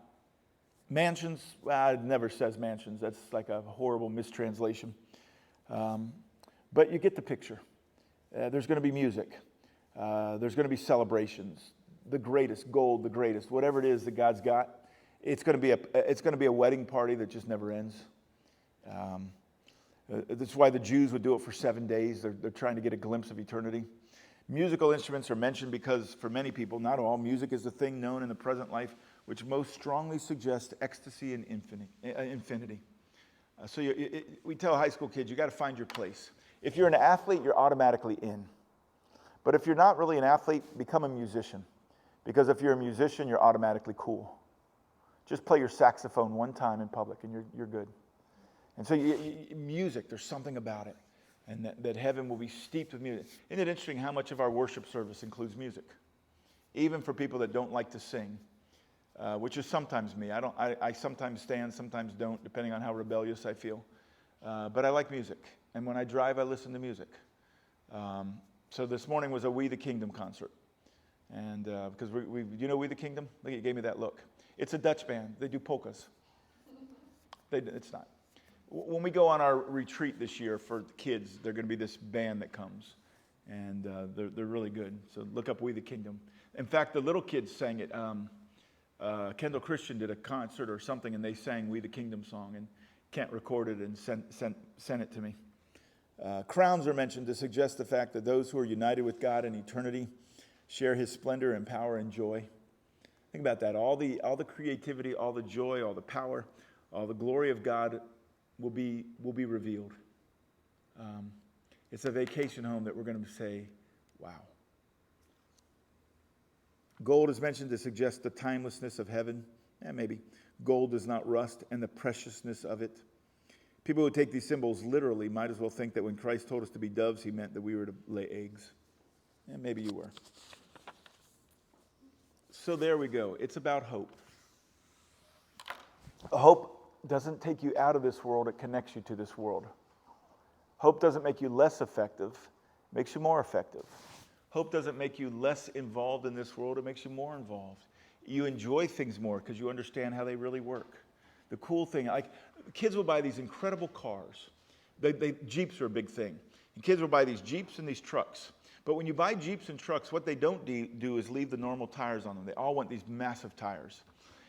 Mansions? Well, it never says mansions. That's like a horrible mistranslation. But you get the picture. There's going to be music. There's going to be celebrations. The greatest, gold, the greatest, whatever it is that God's got. It's going to be a wedding party that just never ends. That's why the Jews would do it for 7 days. They're trying to get a glimpse of eternity. Musical instruments are mentioned because for many people, not all, music is the thing known in the present life which most strongly suggests ecstasy and infinity. We tell high school kids, you got to find your place. If you're an athlete, you're automatically in. But if you're not really an athlete, become a musician. Because if you're a musician, you're automatically cool. Just play your saxophone one time in public and you're good. And so music, there's something about it. And that heaven will be steeped with music. Isn't it interesting how much of our worship service includes music? Even for people that don't like to sing, which is sometimes me. I sometimes stand, sometimes don't, depending on how rebellious I feel. But I like music. And when I drive, I listen to music. So this morning was a We the Kingdom concert. And because you know We the Kingdom? Look, it gave me that look. It's a Dutch band. They do polkas. It's not. When we go on our retreat this year for the kids, they're going to be this band that comes. And they're really good. So look up We the Kingdom. In fact, the little kids sang it. Kendall Christian did a concert or something, and they sang We the Kingdom song. And Kent recorded and sent it to me. Crowns are mentioned to suggest the fact that those who are united with God in eternity share his splendor and power and joy. Think about that. All the creativity, all the joy, all the power, all the glory of God will be revealed. It's a vacation home that we're going to say, wow. Gold is mentioned to suggest the timelessness of heaven. Maybe. Gold does not rust, and the preciousness of it. People who take these symbols literally might as well think that when Christ told us to be doves, he meant that we were to lay eggs. Maybe you were. So there we go. It's about hope. Hope doesn't take you out of this world, it connects you to this world. Hope doesn't make you less effective, it makes you more effective. Hope doesn't make you less involved in this world, it makes you more involved. You enjoy things more because you understand how they really work. The cool thing, like kids will buy these incredible cars. Jeeps are a big thing. And kids will buy these Jeeps and these trucks. But when you buy Jeeps and trucks, what they don't do is leave the normal tires on them. They all want these massive tires.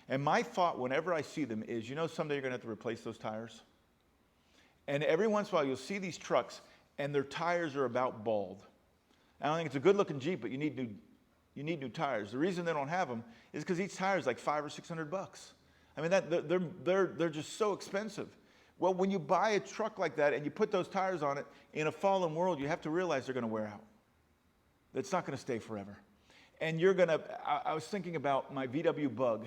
And my thought whenever I see them is, someday you're going to have to replace those tires. And every once in a while you'll see these trucks and their tires are about bald. I don't think it's a good looking Jeep, but you need new tires. The reason they don't have them is because each tire is like $500 or $600. I mean, they're just so expensive. Well, when you buy a truck like that and you put those tires on it, in a fallen world, you have to realize they're going to wear out. It's not going to stay forever. And I was thinking about my VW Bug.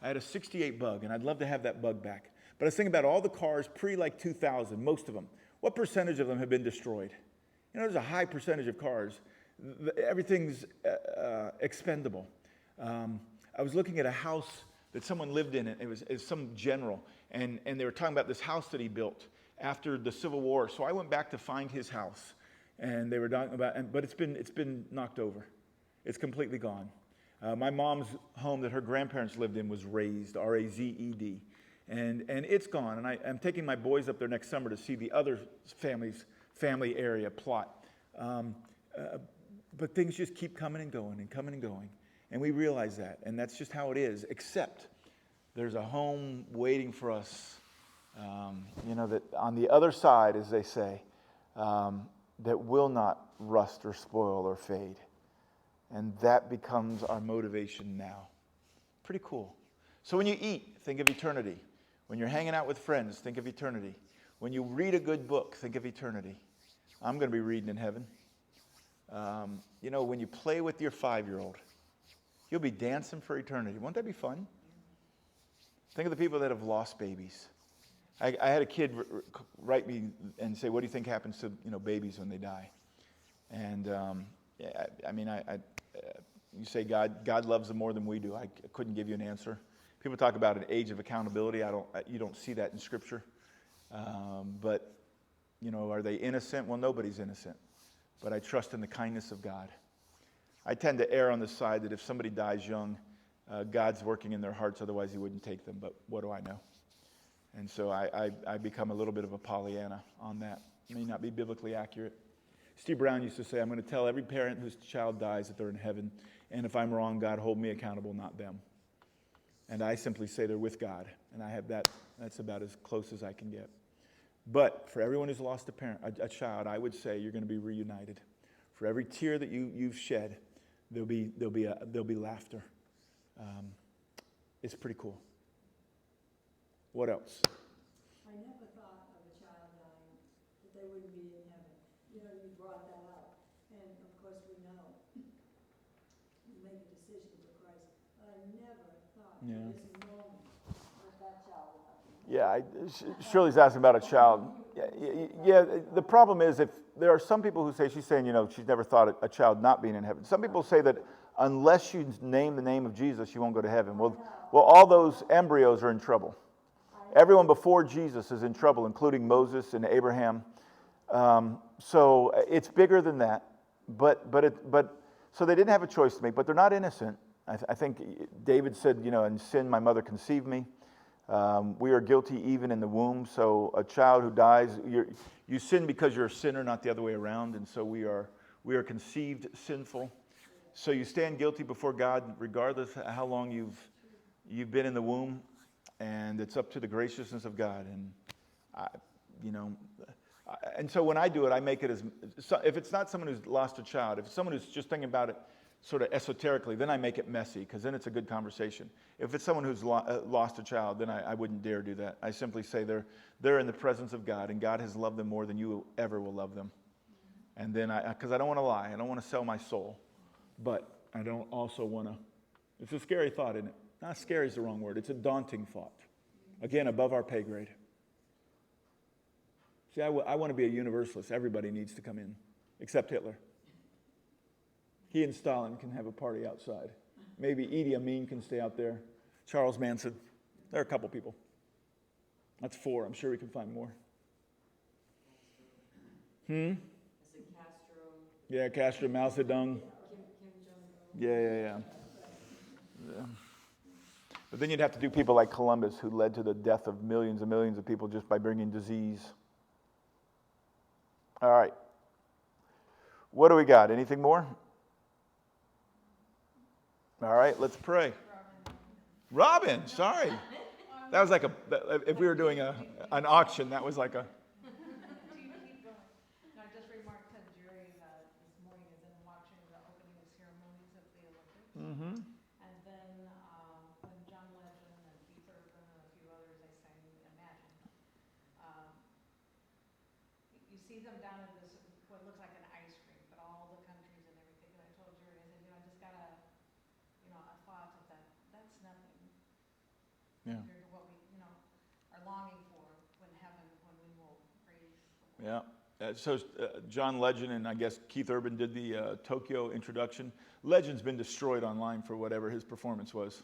I had a 68 Bug, and I'd love to have that Bug back. But I was thinking about all the cars pre 2000, most of them. What percentage of them have been destroyed? There's a high percentage of cars. Everything's expendable. I was looking at a house that someone lived in. It was some general, and they were talking about this house that he built after the Civil War. So I went back to find his house, and they were talking about, but it's been knocked over. It's completely gone. My mom's home that her grandparents lived in was razed, R-A-Z-E-D, and it's gone. And I'm taking my boys up there next summer to see the other family area plot. But things just keep coming and going and coming and going. And we realize that. And that's just how it is, except there's a home waiting for us, that on the other side, as they say, that will not rust or spoil or fade. And that becomes our motivation now. Pretty cool. So when you eat, think of eternity. When you're hanging out with friends, think of eternity. When you read a good book, think of eternity. I'm going to be reading in heaven. When you play with your 5-year-old, you'll be dancing for eternity. Won't that be fun? Think of the people that have lost babies. I had a kid write me and say, what do you think happens to babies when they die? And you say God loves them more than we do. I couldn't give you an answer. People talk about an age of accountability. You don't see that in Scripture. But are they innocent? Well, nobody's innocent. But I trust in the kindness of God. I tend to err on the side that if somebody dies young, God's working in their hearts, otherwise he wouldn't take them. But what do I know? And so I become a little bit of a Pollyanna on that. It may not be biblically accurate. Steve Brown used to say, I'm going to tell every parent whose child dies that they're in heaven. And if I'm wrong, God, hold me accountable, not them. And I simply say they're with God. And I have that. That's about as close as I can get. But for everyone who's lost a child, I would say you're going to be reunited. For every tear that you've shed, there'll be laughter. It's pretty cool. What else? I never thought of a child dying, that they wouldn't be in heaven. You brought that up. And of course we know you make a decision for Christ. But I never thought in this moment that child would be. Shirley's asking about a child. Yeah, the problem is if there are some people who say, she's saying, she's never thought a child not being in heaven. Some people say that unless you name the name of Jesus, you won't go to heaven. Well, all those embryos are in trouble. Everyone before Jesus is in trouble, including Moses and Abraham. So it's bigger than that. But so they didn't have a choice to make, but they're not innocent. I think David said, in sin my mother conceived me. We are guilty even in the womb. So a child who dies, you sin because you're a sinner, not the other way around. And so we are conceived sinful. So you stand guilty before God, regardless of how long you've been in the womb. And it's up to the graciousness of God. And And so when I do it, I make it as, so if it's not someone who's lost a child, if it's someone who's just thinking about it sort of esoterically, then I make it messy, because then it's a good conversation. If it's someone who's lost a child, then I wouldn't dare do that. I simply say they're in the presence of God, and God has loved them more than you ever will love them. And then because I don't want to lie, I don't want to sell my soul, but I don't also want to, it's a scary thought, isn't it? Not scary is the wrong word. It's a daunting thought. Again, above our pay grade. See, I want to be a universalist. Everybody needs to come in, except Hitler. He and Stalin can have a party outside. Maybe Idi Amin can stay out there. Charles Manson. There are a couple people. That's 4. I'm sure we can find more. Is it Castro? Yeah, Castro, Mao Zedong. Kim Jong-un? Yeah. But then you'd have to do people like Columbus, who led to the death of millions and millions of people just by bringing disease. All right. What do we got? Anything more? All right, let's pray. Robin, sorry. That was like if we were doing an auction, that was like a... Keep going. No, I just remarked to Jary this morning as in watching the opening ceremonies of the Olympics. Mm-hmm. And then when John Legend and Keith Urban and a few others, they sang Imagine. You see them down at this, what looks like an ice rink, but all the countries and everything. And I told Jary, I said, I just got a thought of that. That's nothing Yeah. compared to what we, are longing for when we will praise the Lord. Yeah. So John Legend and I guess Keith Urban did the Tokyo introduction. Legend's been destroyed online for whatever his performance was.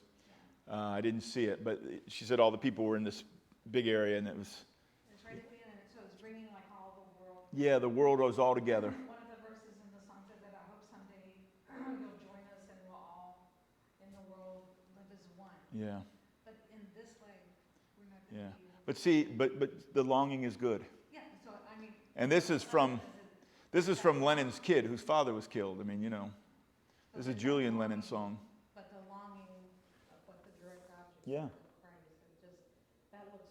I didn't see it, but she said all the people were in this big area, and it was... It's right at the end, so it's bringing like all the world. Yeah, the world was all together. One of the verses in the song said that I hope someday you'll join us and we'll all in the world live as one. Yeah. But in this life, we're not going to be able to. But see, but the longing is good. Yeah, so I mean. And this is from Lennon's kid, whose father was killed. I mean, this is a Julian Lennon song. But the longing of what the direct object Yeah. of Christ, that looks,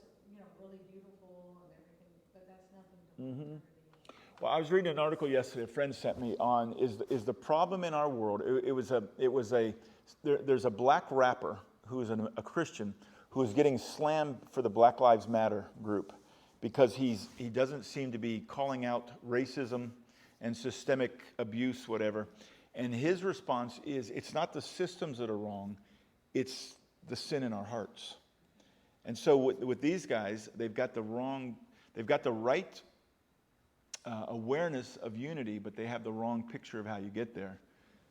really beautiful and everything, but that's nothing to look Mm-hmm. at. Well, I was reading an article yesterday. A friend sent me on is the problem in our world. There's a black rapper who is a Christian who is getting slammed for the Black Lives Matter group because he doesn't seem to be calling out racism and systemic abuse, whatever. And his response is, it's not the systems that are wrong, it's the sin in our hearts. And so with these guys, they've got the right awareness of unity, but they have the wrong picture of how you get there.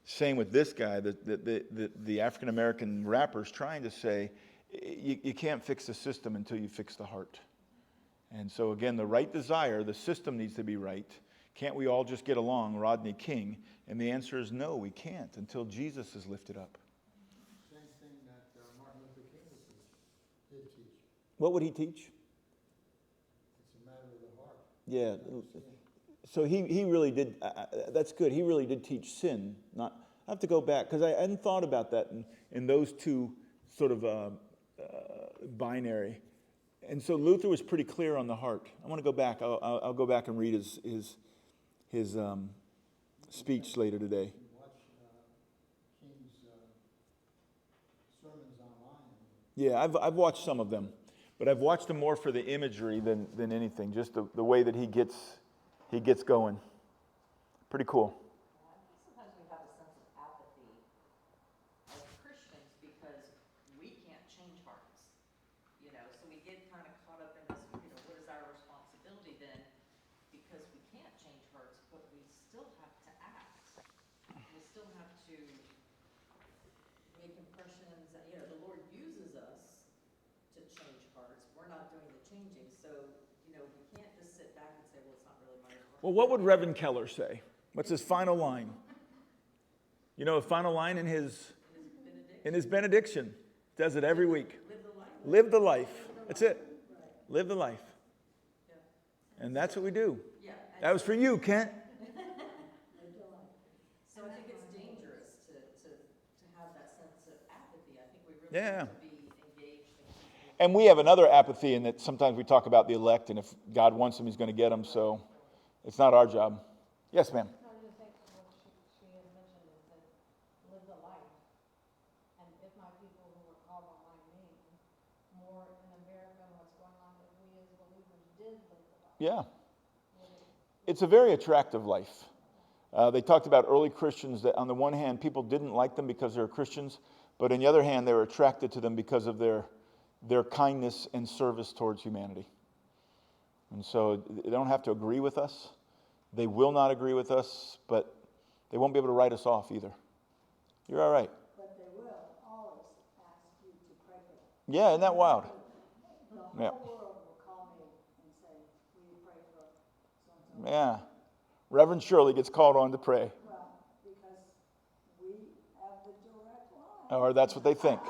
Same with this guy, the African-American rapper's trying to say, you can't fix the system until you fix the heart. And so again, the right desire, the system needs to be right. Can't we all just get along, Rodney King? And the answer is no, we can't until Jesus is lifted up. Same thing that Martin Luther King did teach. What would he teach? It's a matter of the heart. Yeah. So he really did, that's good. He really did teach sin. I have to go back, because I hadn't thought about that in those two sort of binary. And so Luther was pretty clear on the heart. I want to go back. I'll go back and read his speech later today. You watch King's sermons online. Yeah, I've watched some of them, but I've watched them more for the imagery than anything. Just the way that he gets going. Pretty cool. I think sometimes we have a sense of apathy as Christians because we can't change hearts. So we get kind of caught up in this, what is our responsibility then? Because we can't change hearts, but we still have to act. We still have to make impressions. The Lord uses us to change hearts. We're not doing the changing. So, we can't just sit back and say, well, it's not really my responsibility. Well, what would Reverend Keller say? What's his final line? A final line in his benediction. Does it every week. Live the life. That's it. Live the life. And that's what we do. Yeah. That was for you, Kent. So I think it's dangerous to have that sense of apathy. I think we really Yeah. need to be engaged and keep And we have another apathy in that sometimes we talk about the elect, and if God wants them, he's going to get them, so it's not our job. Yes, ma'am. No, I was just saying, what she had mentioned is that live the life. And if my people who are called by my name, more in America and what's going on, if we as believers did live the life. Yeah. would it- It's a very attractive life. They talked about early Christians that on the one hand, people didn't like them because they were Christians, but on the other hand, they were attracted to them because of their kindness and service towards humanity. And so they don't have to agree with us. They will not agree with us, but they won't be able to write us off either. You're all right. But they will always ask you to pray for them. Yeah, isn't that wild? The whole Yeah. world will call me and say, will you pray for so-and-so? Yeah. Reverend Shirley gets called on to pray. Well, because we have the direct line. Or that's what they think.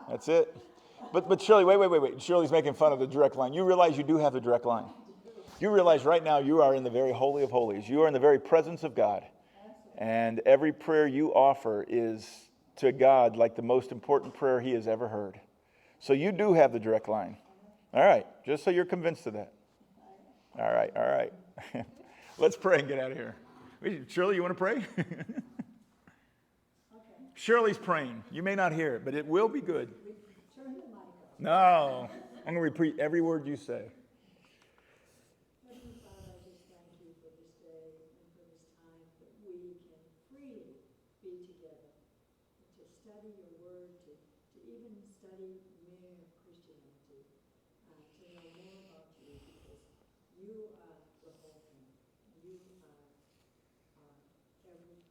That's it. But Shirley, wait. Shirley's making fun of the direct line. You realize you do have the direct line. You realize right now you are in the very holy of holies. You are in the very presence of God. And every prayer you offer is to God like the most important prayer he has ever heard. So you do have the direct line. All right, just so you're convinced of that. All right. Let's pray and get out of here. Shirley, you want to pray? Shirley's praying. You may not hear it, but it will be good. Turn the mic up. No, I'm going to repeat every word you say. Heavenly Father, I just thank you for this day and for this time that we can freely be together and to study your word, to even study mere Christianity, to know more about you because you are the whole thing. You are every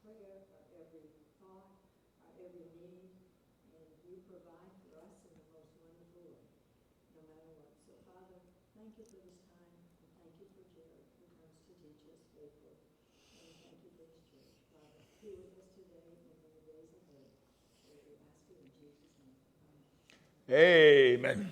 prayer, our every thought, our every need, and you provide for us in the most wonderful way, no matter what. So, Father, thank you for this time, and thank you for Jary, who comes to teach us faithfully. And thank you for this church. Father, be with us today and in the days ahead. So we ask you in Jesus' name. Amen. Amen.